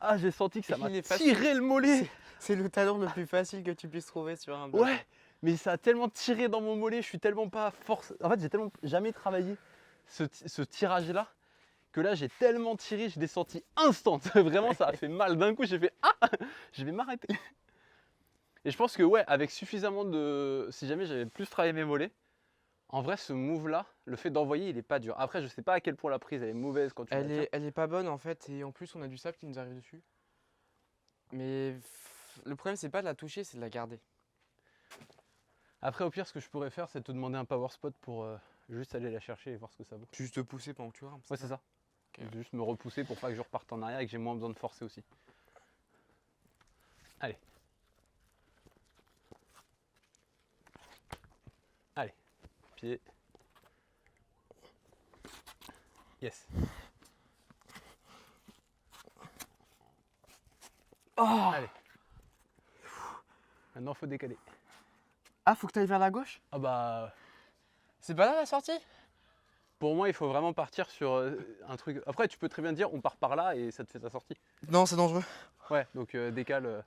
Ah, j'ai senti que ça m'a Il est facile. tiré le mollet. c'est le talon le plus facile que tu puisses trouver sur un bloc. Ouais, mais ça a tellement tiré dans mon mollet, je suis tellement pas force. En fait, j'ai tellement jamais travaillé ce tirage-là que là, j'ai tellement tiré, j'ai des sentis instant. Vraiment, ça a fait mal. D'un coup, j'ai fait ah, je vais m'arrêter. Et je pense que ouais, avec suffisamment de, si jamais j'avais plus travaillé mes mollets, en vrai, ce move-là, le fait d'envoyer, il est pas dur. Après, je sais pas à quel point la prise elle est mauvaise quand tu la tiens. Elle est pas bonne en fait, et en plus, on a du sable qui nous arrive dessus. Mais le problème, c'est pas de la toucher, c'est de la garder. Après, au pire, ce que je pourrais faire, c'est te demander un power spot pour juste aller la chercher et voir ce que ça vaut. Juste te pousser pendant que tu grimpes. Ouais, c'est ça. Ok. Juste me repousser pour pas que je reparte en arrière et que j'ai moins besoin de forcer aussi. Allez. Allez. Pied. Yes. Oh Allez. Maintenant, faut décaler. Ah, faut que tu ailles vers la gauche? Ah bah. C'est pas là la sortie? Pour moi, il faut vraiment partir sur un truc. Après, tu peux très bien dire on part par là et ça te fait ta sortie. Non, c'est dangereux. Ouais, donc décale.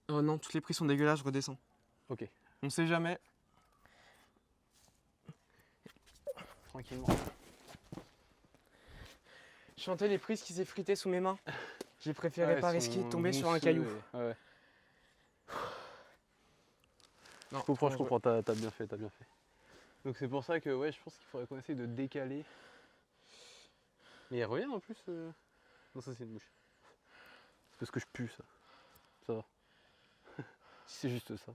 Oh non, toutes les prises sont dégueulasses, je redescends. Ok, On sait jamais. tranquillement. Je sentais les prises qui s'effritaient sous mes mains. J'ai préféré Ouais, pas ils risquer de sont tomber sur un mousseux caillou. Ouais. Non, Je comprends, dangereux. t'as bien fait, t'as bien fait. Donc c'est pour ça que ouais, je pense qu'il faudrait qu'on essaye de décaler. Mais elle revient en plus. Non, ça c'est une mouche. C'est parce que je pue ça. Ça va. Si c'est juste ça.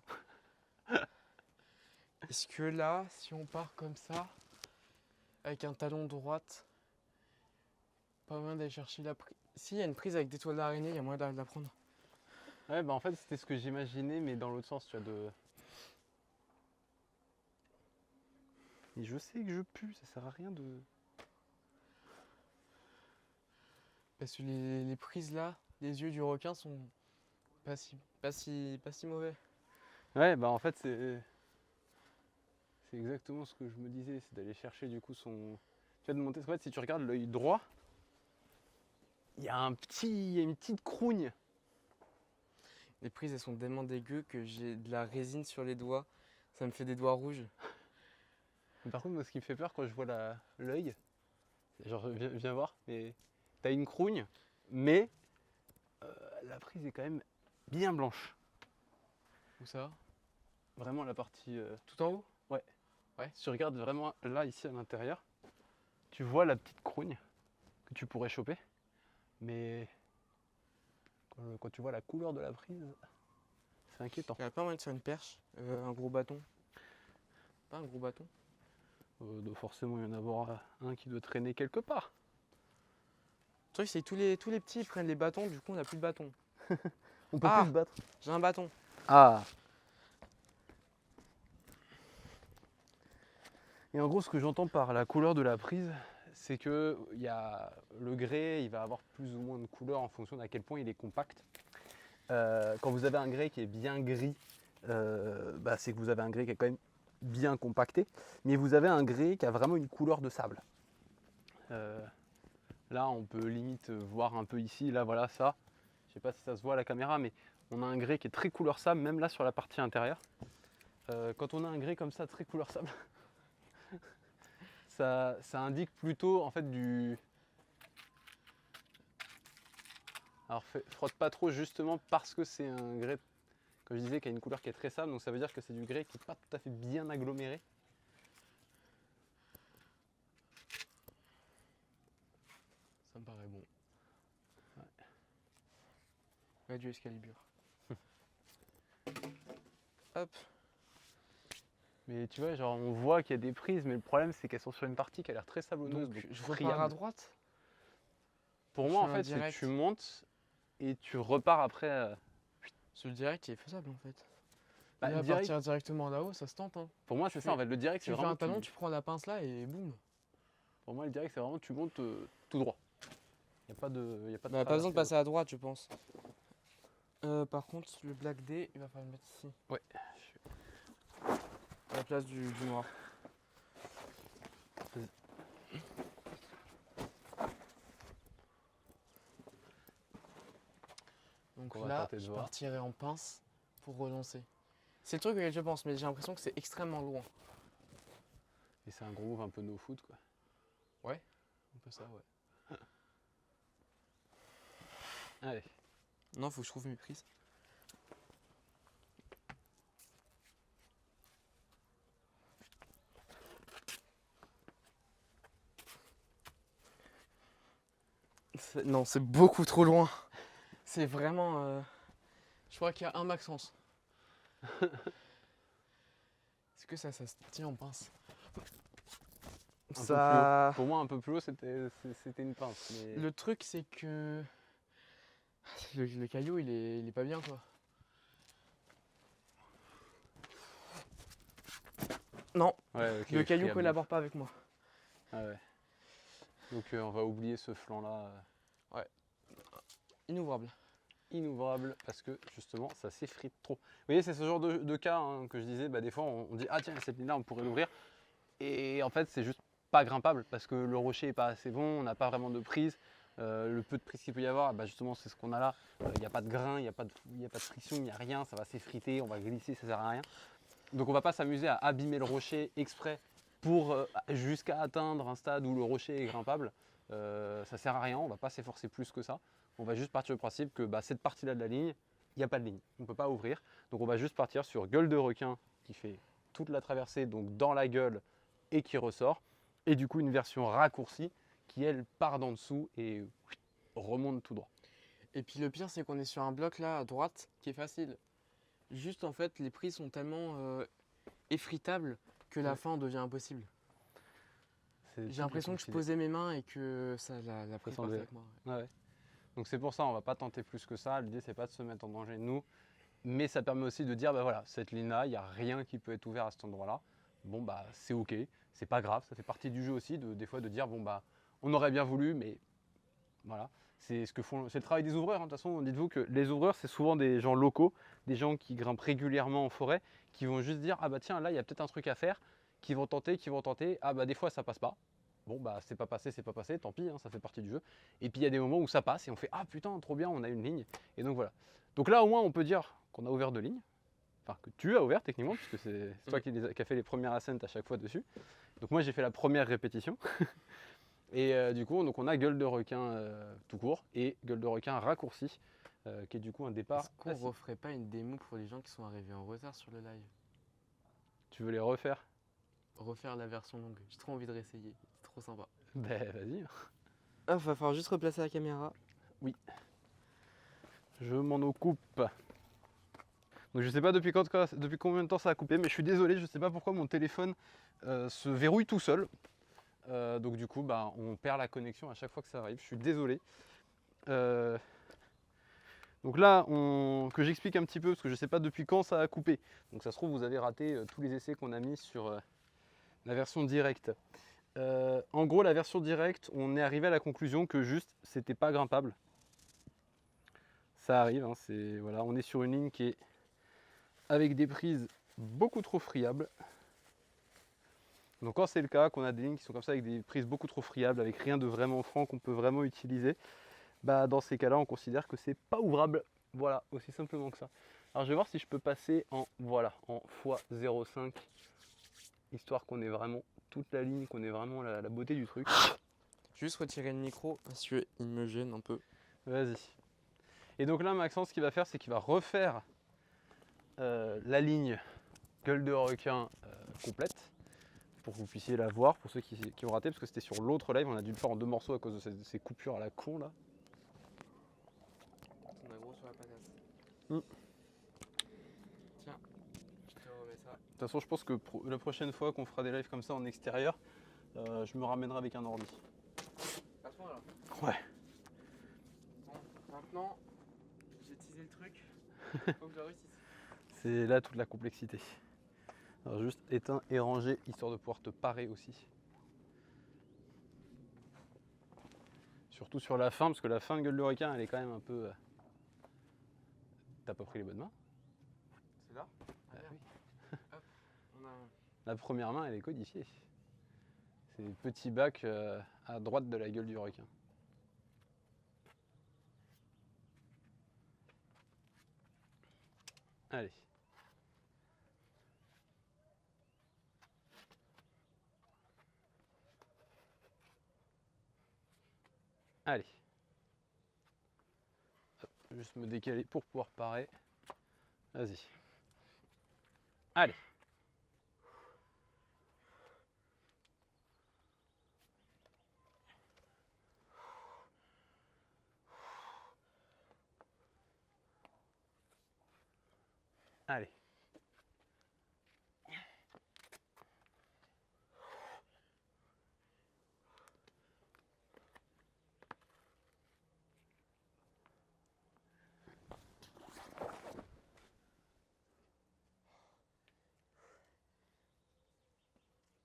Est-ce que là, si on part comme ça, avec un talon droite, pas moyen d'aller chercher la prise. Si, il y a une prise avec des toiles d'araignée, il y a moyen de la prendre. Ouais, bah en fait c'était ce que j'imaginais, mais dans l'autre sens, tu vois, de. Et je sais que je pue, ça sert à rien de. Parce que les prises là, les yeux du requin sont pas si mauvais. Ouais, bah en fait c'est exactement ce que je me disais, c'est d'aller chercher du coup son. Tu vois, de monter. En fait, si tu regardes l'œil droit, il y a une petite crougne. Les prises elles sont tellement dégueu que j'ai de la résine sur les doigts. Ça me fait des doigts rouges. Mais par contre, moi, ce qui me fait peur quand je vois l'œil, c'est genre, viens voir, mais t'as une crougne, mais la prise est quand même bien blanche. Où ça? Vraiment la partie. Tout en haut? Si tu regardes vraiment là, ici à l'intérieur, tu vois la petite crougne que tu pourrais choper. Mais quand tu vois la couleur de la prise, c'est inquiétant. Il n'y a pas moyen de faire une perche, un gros bâton. Pas un gros bâton. Doit forcément y en avoir un qui doit traîner quelque part. Le truc, c'est que tous les petits ils prennent les bâtons, du coup on n'a plus de bâton. On peut Ah plus se battre. J'ai un bâton. Ah. Et en gros, ce que j'entends par la couleur de la prise, c'est que le grès, il va avoir plus ou moins de couleur en fonction d'à quel point il est compact. Quand vous avez un grès qui est bien gris, c'est que vous avez un grès qui est quand même bien compacté, mais vous avez un grès qui a vraiment une couleur de sable. Là, on peut limite voir un peu ici, là voilà ça. Je sais pas si ça se voit à la caméra, mais on a un grès qui est très couleur sable, même là sur la partie intérieure. Quand on a un grès comme ça, très couleur sable, ça indique plutôt en fait du... Alors frotte pas trop justement parce que c'est un grès, comme je disais, qui a une couleur qui est très sable, donc ça veut dire que c'est du grès qui n'est pas tout à fait bien aggloméré. Ça me paraît bon. Ouais, du Excalibur. Hop. Mais tu vois, genre on voit qu'il y a des prises, mais le problème c'est qu'elles sont sur une partie qui a l'air très sablonneuse. Donc je friable. repars à droite. Pour je moi, en fais un fait, c'est que direct. tu montes et tu repars après. Ce direct, il est faisable en fait. Bah, Là, direct, partir directement là-haut, ça se tente. Hein. pour moi, c'est ça en fait. Le direct, c'est Tu fais vraiment. un talon, tu prends la pince là et boum. Pour moi, le direct, c'est vraiment tu montes tout droit. Il n'y a pas de. Y a pas de Bah, pas besoin de traversée. passer à droite, je pense. Par contre, le Black D, il va falloir le mettre ici. Ouais. À la place du noir. Donc On va là, tenter de je voir. partirai en pince pour relancer. C'est le truc auquel je pense, mais j'ai l'impression que c'est extrêmement loin. Et c'est un groove un peu no foot quoi. Ouais. Un peu ça, ouais. Allez. Non, faut que je trouve mes prises. Non, c'est beaucoup trop loin. C'est vraiment... Je crois qu'il y a un Maxence. Est-ce que ça se tient en pince? Un peu plus haut. Pour moi, un peu plus haut, c'était une pince. Mais... Le truc, c'est que... Le caillou, il est pas bien, quoi. Non, Ouais, ok, le caillou friable. collabore pas avec moi. Ah ouais. Donc on va oublier ce flanc-là. Inouvrable. Inouvrable parce que justement ça s'effrite trop. Vous voyez, c'est ce genre de cas hein, que je disais, des fois on dit ah tiens cette ligne là on pourrait l'ouvrir et en fait c'est juste pas grimpable parce que le rocher est pas assez bon, on n'a pas vraiment de prise. Le peu de prise qu'il peut y avoir, justement c'est ce qu'on a là. Il n'y a pas de grain, il n'y a pas de friction, il n'y a rien, ça va s'effriter, on va glisser, ça sert à rien. Donc on va pas s'amuser à abîmer le rocher exprès pour jusqu'à atteindre un stade où le rocher est grimpable. Ça sert à rien, on va pas s'efforcer plus que ça. On va juste partir du principe que cette partie-là de la ligne, il n'y a pas de ligne, on ne peut pas ouvrir. Donc on va juste partir sur gueule de requin qui fait toute la traversée, donc dans la gueule et qui ressort. Et du coup une version raccourcie qui elle part d'en dessous et remonte tout droit. Et puis le pire, c'est qu'on est sur un bloc là à droite qui est facile. Juste en fait, les prises sont tellement effritables que la fin devient impossible. J'ai l'impression que je posais mes mains et que ça, la prise partait avec moi. Ouais. Donc c'est pour ça, on va pas tenter plus que ça. L'idée, c'est pas de se mettre en danger nous, mais ça permet aussi de dire, voilà, cette ligne-là, il n'y a rien qui peut être ouvert à cet endroit-là. Bon, c'est ok, c'est pas grave, ça fait partie du jeu aussi, des fois de dire, bon, on aurait bien voulu, mais voilà. C'est le travail des ouvreurs. Hein. De toute façon, dites-vous que les ouvreurs, c'est souvent des gens locaux, des gens qui grimpent régulièrement en forêt, qui vont juste dire, tiens, là, il y a peut-être un truc à faire, qui vont tenter. Des fois, ça passe pas. Bon, c'est pas passé, tant pis, hein, ça fait partie du jeu. Et puis il y a des moments où ça passe et on fait ah putain, trop bien, on a une ligne. Et donc voilà. Donc là, au moins, on peut dire qu'on a ouvert 2 lignes. Enfin, que tu as ouvert techniquement, puisque c'est toi qui as fait les premières ascents à chaque fois dessus. Donc moi, j'ai fait la première répétition. Et du coup, donc on a gueule de requin tout court et gueule de requin raccourci, qui est du coup un départ. Est-ce qu'on referait pas une démo pour les gens qui sont arrivés en retard sur le live? Tu veux les refaire? Refaire la version longue. J'ai trop envie de réessayer. C'est trop sympa. Vas-y. Ah, va falloir juste replacer la caméra. Je m'en occupe. Donc je sais pas depuis combien de temps ça a coupé, mais je suis désolé, je sais pas pourquoi mon téléphone se verrouille tout seul. Donc du coup, bah, on perd la connexion à chaque fois que ça arrive. Je suis désolé. Euh, donc là, que j'explique un petit peu, parce que je sais pas depuis quand ça a coupé. Donc ça se trouve, vous avez raté tous les essais qu'on a mis sur la version directe. En gros, la version directe, on est arrivé à la conclusion que juste, c'était pas grimpable. Ça arrive, hein, voilà, on est sur une ligne qui est avec des prises beaucoup trop friables. Donc quand c'est le cas, qu'on a des lignes qui sont comme ça avec des prises beaucoup trop friables, avec rien de vraiment franc qu'on peut vraiment utiliser, bah dans ces cas-là, on considère que c'est pas ouvrable. Voilà, aussi simplement que ça. Alors je vais voir si je peux passer en voilà en x0,5, histoire qu'on ait vraiment toute la ligne, qu'on ait vraiment la beauté du truc. Juste retirer le micro parce qu'il me gêne un peu. Vas-y. Et donc là, Maxence, ce qu'il va faire, c'est qu'il va refaire la ligne gueule de requin complète, pour que vous puissiez la voir, pour ceux qui ont raté, parce que c'était sur l'autre live, on a dû le faire en 2 morceaux à cause de ces coupures à la con là. On a gros sur la patate. Mm. Tiens, je te remets ça. De toute façon, je pense que la prochaine fois qu'on fera des lives comme ça en extérieur, je me ramènerai avec un ordi. À ce moment-là. Ouais. Bon, maintenant, j'ai teasé le truc. Faut que je réussisse. C'est là toute la complexité. Alors juste éteins et ranger, histoire de pouvoir te parer aussi. Surtout sur la fin, parce que la fin de gueule de requin, elle est quand même un peu... T'as pas pris les bonnes mains? C'est là? Bah oui. Hop, on a... La première main, elle est codifiée. C'est le petit bac à droite de la gueule du requin. Allez. Allez. Hop, juste me décaler pour pouvoir parer. Vas-y. Allez. Allez.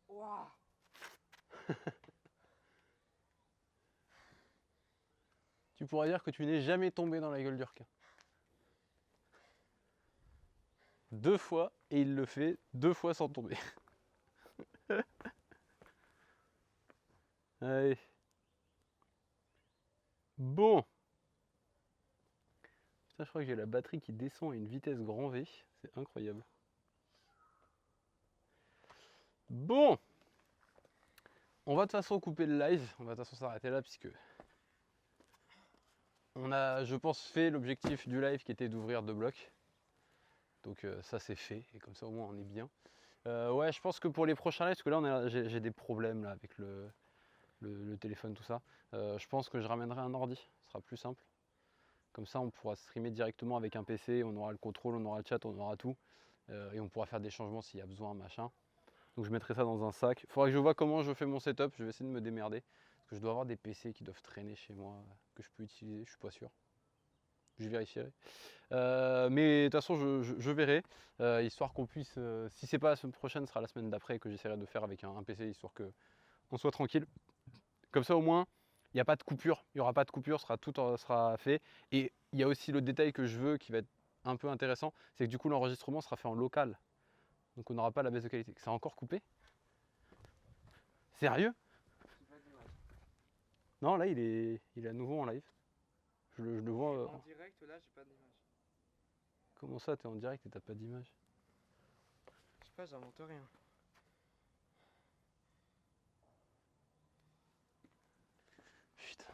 Ouah. Tu pourrais dire que tu n'es jamais tombé dans la gueule du requin. 2 fois, et il le fait 2 fois sans tomber. Allez. Bon. Putain, je crois que j'ai la batterie qui descend à une vitesse grand V. C'est incroyable. Bon. On va de toute façon couper le live. On va de toute façon s'arrêter là puisque on a, je pense, fait l'objectif du live qui était d'ouvrir 2 blocs. Donc ça c'est fait. Et comme ça au moins on est bien. Ouais, je pense que pour les prochains lives, parce que là j'ai des problèmes là, avec le téléphone, tout ça. Je pense que je ramènerai un ordi. Ce sera plus simple. Comme ça, on pourra streamer directement avec un PC, on aura le contrôle, on aura le chat, on aura tout. Et on pourra faire des changements s'il y a besoin, machin. Donc je mettrai ça dans un sac. Il faudra que je vois comment je fais mon setup, je vais essayer de me démerder. Parce que je dois avoir des PC qui doivent traîner chez moi, que je peux utiliser, je suis pas sûr. Je vérifierai. Mais de toute façon, je verrai. Histoire qu'on puisse, si c'est pas la semaine prochaine, ce sera la semaine d'après que j'essaierai de faire avec un PC, histoire qu'on soit tranquille. Comme ça au moins, il n'y a pas de coupure, il n'y aura pas de coupure, tout sera fait. Et il y a aussi le détail que je veux qui va être un peu intéressant, c'est que du coup l'enregistrement sera fait en local. Donc on n'aura pas la baisse de qualité. Ça a encore coupé? Sérieux? Non, là il est à nouveau en live. Je le vois. En direct, là, j'ai pas d'image. Comment ça, t'es en direct et t'as pas d'image? Je sais pas, j'invente rien. Putain,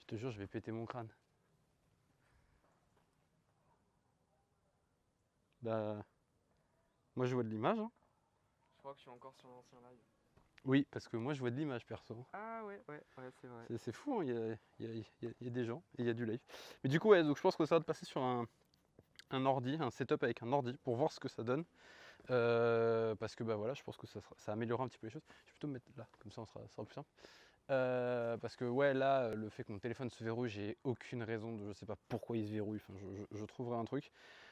je te jure, je vais péter mon crâne. Bah, moi je vois de l'image. Hein. Je crois que je suis encore sur l'ancien live. Oui, parce que moi je vois de l'image perso. Ah ouais, c'est vrai. C'est fou, hein, il y a des gens et il y a du live. Mais du coup, ouais, donc je pense que ça va de passer sur un ordi, un setup avec un ordi pour voir ce que ça donne. Parce que bah voilà, je pense que ça améliorera un petit peu les choses. Je vais plutôt me mettre là, comme ça ça sera plus simple. Parce que ouais, là, le fait que mon téléphone se verrouille, j'ai aucune raison je sais pas pourquoi il se verrouille, enfin, je trouverai un truc.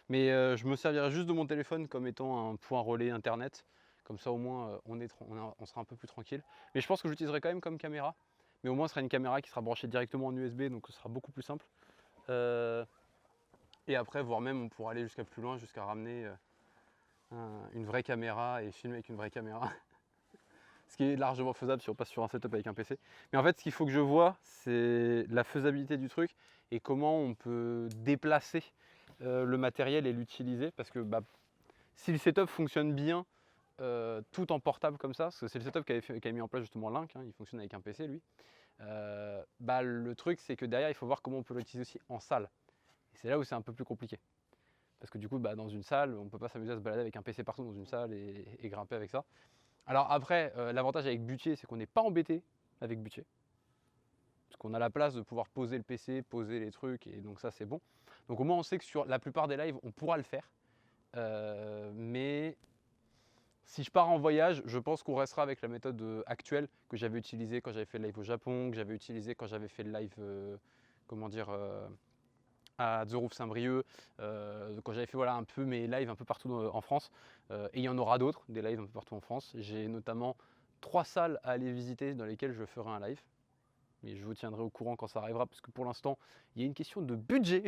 Mais je me servirai juste de mon téléphone comme étant un point relais internet. Comme ça au moins on sera un peu plus tranquille. Mais je pense que j'utiliserai quand même comme caméra. Mais au moins ce sera une caméra qui sera branchée directement en USB, donc ce sera beaucoup plus simple. Et après, voire même on pourra aller jusqu'à plus loin, jusqu'à ramener une vraie caméra et filmer avec une vraie caméra. Ce qui est largement faisable si on passe sur un setup avec un PC. Mais en fait, ce qu'il faut que je vois, c'est la faisabilité du truc et comment on peut déplacer le matériel et l'utiliser. Parce que bah, si le setup fonctionne bien, tout en portable comme ça, parce que c'est le setup qui a mis en place justement Link, hein, il fonctionne avec un PC lui. Bah, le truc, c'est que derrière, il faut voir comment on peut l'utiliser aussi en salle. Et c'est là où c'est un peu plus compliqué. Parce que du coup, bah, dans une salle, on ne peut pas s'amuser à se balader avec un PC partout dans une salle et grimper avec ça. Alors après, l'avantage avec Butier, c'est qu'on n'est pas embêté avec Butier. Parce qu'on a la place de pouvoir poser le PC, poser les trucs, et donc ça c'est bon. Donc au moins on sait que sur la plupart des lives, on pourra le faire. Mais si je pars en voyage, je pense qu'on restera avec la méthode actuelle que j'avais utilisée quand j'avais fait le live au Japon, que j'avais utilisé quand j'avais fait le live, comment dire, à The Roof Saint-Brieuc, quand j'avais fait voilà, un peu mes lives un peu partout en France. Et il y en aura d'autres, des lives un peu partout en France. J'ai notamment 3 salles à aller visiter dans lesquelles je ferai un live. Mais je vous tiendrai au courant quand ça arrivera, parce que pour l'instant, il y a une question de budget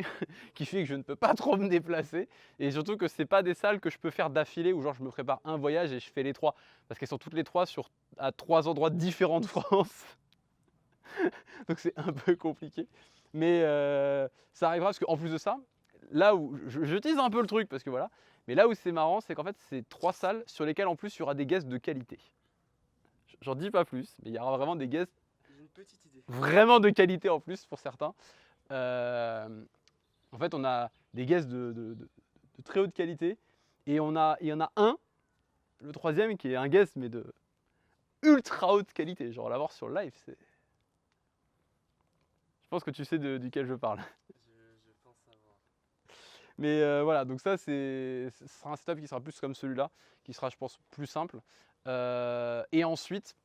qui fait que je ne peux pas trop me déplacer. Et surtout que ce n'est pas des salles que je peux faire d'affilée, où genre je me prépare un voyage et je fais les 3. Parce qu'elles sont toutes les 3 à 3 endroits différents de France. Donc c'est un peu compliqué. Mais ça arrivera parce qu'en plus de ça, là où j'utilise un peu le truc parce que voilà, mais là où c'est marrant, c'est qu'en fait c'est 3 salles sur lesquelles en plus il y aura des guests de qualité. J'en dis pas plus, mais il y aura vraiment des guests Une petite idée. vraiment de qualité en plus pour certains. En fait on a des guests de très haute qualité et il y en a un, le troisième qui est un guest mais de ultra haute qualité. Genre l'avoir sur le live, c'est... Je pense que tu sais duquel je parle. Je pense savoir. Mais voilà, donc ça ce sera un setup qui sera plus comme celui-là, qui sera je pense plus simple. Et ensuite,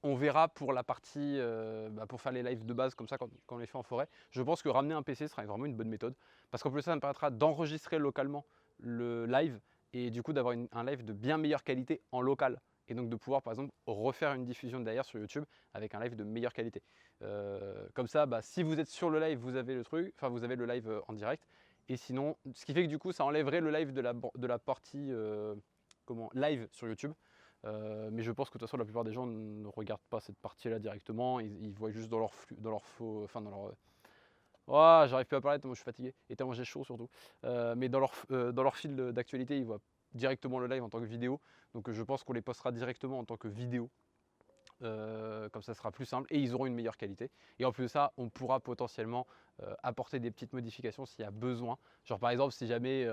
on verra pour la partie, pour faire les lives de base comme ça quand on les fait en forêt. Je pense que ramener un PC sera vraiment une bonne méthode. Parce qu'en plus ça me permettra d'enregistrer localement le live et du coup d'avoir un live de bien meilleure qualité en local. Et donc de pouvoir par exemple refaire une diffusion derrière sur YouTube avec un live de meilleure qualité. Comme ça, si vous êtes sur le live, vous avez le truc, enfin vous avez le live en direct. Et sinon, ce qui fait que du coup ça enlèverait le live de la partie live sur YouTube. Mais je pense que de toute façon la plupart des gens ne regardent pas cette partie-là directement, ils voient juste dans leur flux, dans leur faux, enfin dans leur... Oh, j'arrive plus à parler tellement je suis fatigué et tellement j'ai chaud surtout. Mais dans leur fil d'actualité, ils voient directement le live en tant que vidéo. Donc je pense qu'on les postera directement en tant que vidéo. Comme ça sera plus simple et ils auront une meilleure qualité. Et en plus de ça, on pourra potentiellement apporter des petites modifications s'il y a besoin. Genre par exemple, si jamais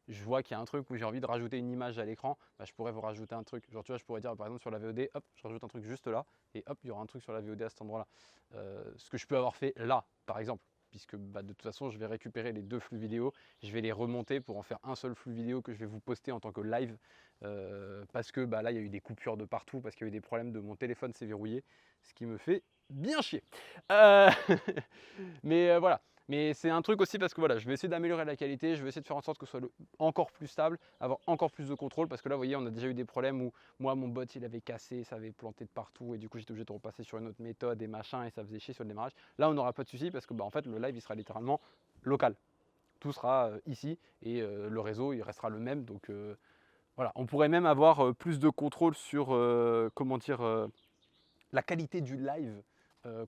je vois qu'il y a un truc où j'ai envie de rajouter une image à l'écran, je pourrais vous rajouter un truc. Genre tu vois, je pourrais dire par exemple sur la VOD, hop, je rajoute un truc juste là et hop, il y aura un truc sur la VOD à cet endroit-là. Ce que je peux avoir fait là, par exemple. Puisque de toute façon, je vais récupérer les 2 flux vidéo, je vais les remonter pour en faire un seul flux vidéo que je vais vous poster en tant que live. Parce que là, il y a eu des coupures de partout, parce qu'il y a eu des problèmes de mon téléphone s'est verrouillé, ce qui me fait bien chier. Mais voilà. Mais c'est un truc aussi parce que voilà, je vais essayer d'améliorer la qualité, je vais essayer de faire en sorte que ce soit encore plus stable, avoir encore plus de contrôle, parce que là, vous voyez, on a déjà eu des problèmes où moi, mon bot, il avait cassé, ça avait planté de partout, et du coup, j'étais obligé de repasser sur une autre méthode et machin, et ça faisait chier sur le démarrage. Là, on n'aura pas de souci parce que en fait, le live, il sera littéralement local. Tout sera ici, et le réseau, il restera le même, donc... voilà, on pourrait même avoir plus de contrôle sur comment dire, la qualité du live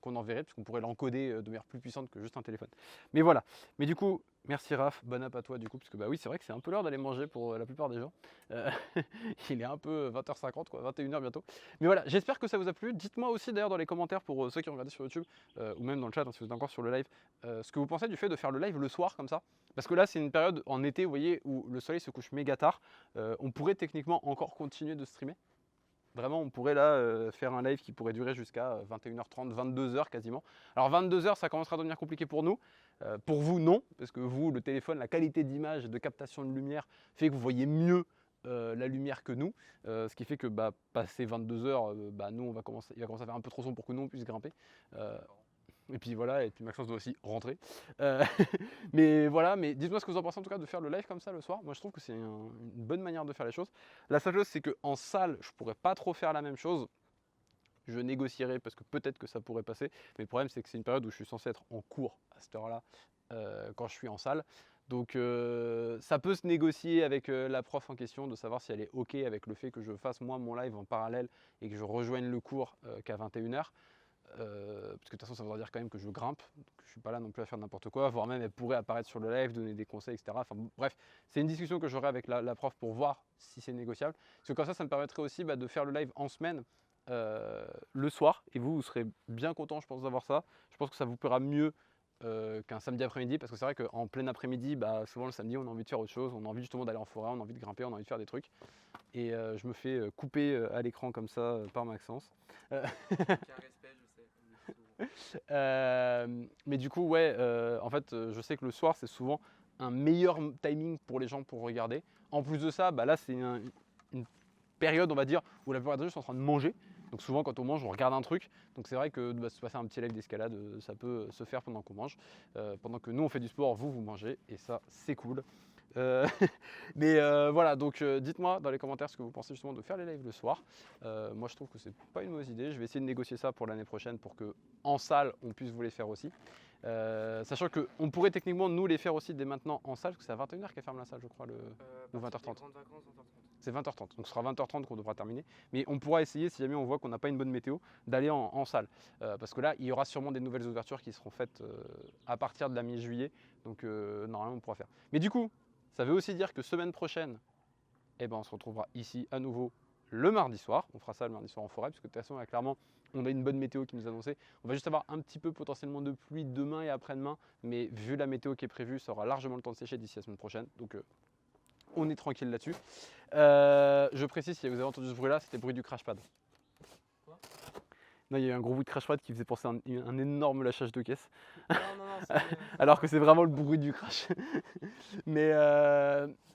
qu'on enverrait, puisqu'on pourrait l'encoder de manière plus puissante que juste un téléphone. Mais voilà. Mais du coup, merci Raph, bon app à toi du coup, parce que oui, c'est vrai que c'est un peu l'heure d'aller manger pour la plupart des gens. Euh, il est un peu 20h50, quoi, 21h bientôt. Mais voilà, j'espère que ça vous a plu. Dites-moi aussi d'ailleurs dans les commentaires pour ceux qui ont regardé sur YouTube, ou même dans le chat si vous êtes encore sur le live, ce que vous pensez du fait de faire le live le soir comme ça. Parce que là, c'est une période en été, vous voyez, où le soleil se couche méga tard. On pourrait techniquement encore continuer de streamer. Vraiment, on pourrait là faire un live qui pourrait durer jusqu'à 21h30, 22h quasiment. Alors 22h, ça commencera à devenir compliqué pour nous. Pour vous, non, parce que vous, le téléphone, la qualité d'image et de captation de lumière fait que vous voyez mieux la lumière que nous. Ce qui fait que passé 22h, nous, il va commencer à faire un peu trop sombre pour que nous, on puisse grimper. Et puis voilà, et puis Maxence doit aussi rentrer. Euh, mais voilà, mais dites-moi ce que vous en pensez en tout cas de faire le live comme ça le soir. Moi je trouve que c'est une bonne manière de faire les choses. La seule chose c'est qu'en salle, je pourrais pas trop faire la même chose. Je négocierai parce que peut-être que ça pourrait passer. Mais le problème c'est que c'est une période où je suis censé être en cours à cette heure-là quand je suis en salle. Donc ça peut se négocier avec la prof en question de savoir si elle est OK avec le fait que je fasse moi mon live en parallèle et que je rejoigne le cours qu'à 21h. Parce que de toute façon ça voudra dire quand même que je grimpe, donc je suis pas là non plus à faire n'importe quoi, voire même elle pourrait apparaître sur le live, donner des conseils, etc. Enfin bref, c'est une discussion que j'aurai avec la prof pour voir si c'est négociable. Parce que comme ça me permettrait aussi de faire le live en semaine, le soir, et vous serez bien content je pense d'avoir ça. Je pense que ça vous plaira mieux qu'un samedi après-midi, parce que c'est vrai qu'en plein après-midi, souvent le samedi on a envie de faire autre chose, on a envie justement d'aller en forêt, on a envie de grimper, on a envie de faire des trucs. Et je me fais couper à l'écran comme ça par Maxence. Mais du coup, ouais, en fait, je sais que le soir, c'est souvent un meilleur timing pour les gens pour regarder. En plus de ça, là, c'est une période, on va dire, où la plupart des gens sont en train de manger. Donc souvent, quand on mange, on regarde un truc. Donc c'est vrai que se passer un petit live d'escalade, ça peut se faire pendant qu'on mange. Pendant que nous, on fait du sport, vous mangez. Et ça, c'est cool. Euh, mais voilà, donc dites-moi dans les commentaires ce que vous pensez justement de faire les lives le soir. Moi je trouve que c'est pas une mauvaise idée. Je vais essayer de négocier ça pour l'année prochaine pour que en salle on puisse vous les faire aussi. Sachant qu'on pourrait techniquement nous les faire aussi dès maintenant en salle, parce que c'est à 21h qu'elle ferme la salle je crois, ou 20h30. C'est 20h30, donc ce sera 20h30 qu'on devra terminer. Mais on pourra essayer, si jamais on voit qu'on n'a pas une bonne météo, d'aller en salle. Parce que là, il y aura sûrement des nouvelles ouvertures qui seront faites à partir de la mi-juillet. Donc normalement on pourra faire. Mais du coup, ça veut aussi dire que semaine prochaine, on se retrouvera ici à nouveau le mardi soir. On fera ça le mardi soir en forêt, parce que de toute façon, là, clairement, on a une bonne météo qui nous a annoncé. On va juste avoir un petit peu potentiellement de pluie demain et après-demain, mais vu la météo qui est prévue, ça aura largement le temps de sécher d'ici la semaine prochaine. Donc on est tranquille là-dessus. Je précise, si vous avez entendu ce bruit-là, c'était le bruit du crash pad. Quoi ? Non, il y a eu un gros bruit de crash pad qui faisait penser à un énorme lâchage de caisse. Non, c'est... Alors que c'est vraiment le bruit du crash. mais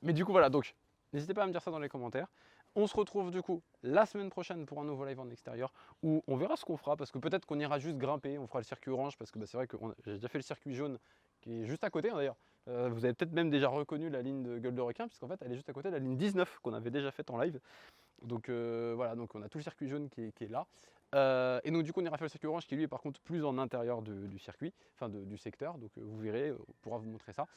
du coup, voilà. Donc, n'hésitez pas à me dire ça dans les commentaires. On se retrouve du coup la semaine prochaine pour un nouveau live en extérieur où on verra ce qu'on fera, parce que peut-être qu'on ira juste grimper, on fera le circuit orange, parce que c'est vrai que j'ai déjà fait le circuit jaune qui est juste à côté d'ailleurs. Vous avez peut-être même déjà reconnu la ligne de gueule de requin, puisqu'en fait elle est juste à côté de la ligne 19 qu'on avait déjà faite en live. Donc voilà, donc on a tout le circuit jaune qui est là. Et donc du coup on ira faire le circuit orange qui lui est par contre plus en intérieur du circuit, enfin du secteur, donc vous verrez, on pourra vous montrer ça.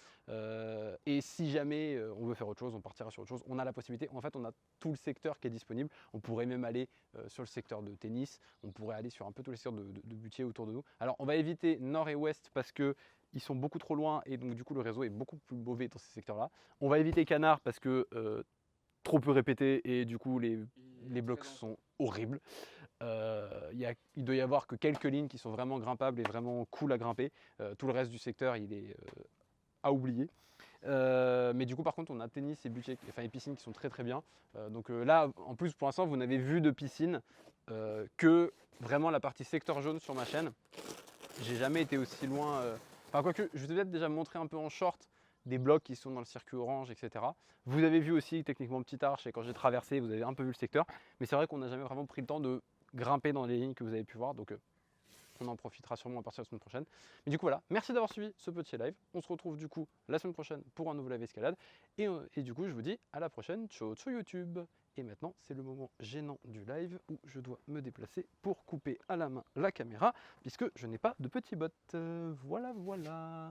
Et si jamais on veut faire autre chose, on partira sur autre chose, on a la possibilité, en fait on a tout le secteur qui est disponible, on pourrait même aller sur le secteur de tennis, on pourrait aller sur un peu tous les secteurs de butier autour de nous. Alors on va éviter nord et ouest parce que ils sont beaucoup trop loin et donc du coup le réseau est beaucoup plus mauvais dans ces secteurs là. On va éviter Canard parce que trop peu répété et du coup les blocs sont horribles. Il doit y avoir que quelques lignes qui sont vraiment grimpables et vraiment cool à grimper. Tout le reste du secteur il est à oublier. Mais du coup par contre on a tennis et butier, enfin les piscines qui sont très très bien. Donc là en plus pour l'instant vous n'avez vu de piscine que vraiment la partie secteur jaune sur ma chaîne. J'ai jamais été aussi loin. Enfin quoique je vous ai peut-être déjà montré un peu en short des blocs qui sont dans le circuit orange, etc. Vous avez vu aussi techniquement Petite Arche et quand j'ai traversé vous avez un peu vu le secteur. Mais c'est vrai qu'on n'a jamais vraiment pris le temps de grimper dans les lignes que vous avez pu voir. Donc on en profitera sûrement à partir de la semaine prochaine. Mais du coup voilà, merci d'avoir suivi ce petit live. On se retrouve du coup la semaine prochaine pour un nouveau live escalade. Et du coup je vous dis à la prochaine, ciao sur YouTube. Et maintenant c'est le moment gênant du live où je dois me déplacer pour couper à la main la caméra puisque je n'ai pas de petit bot. Voilà.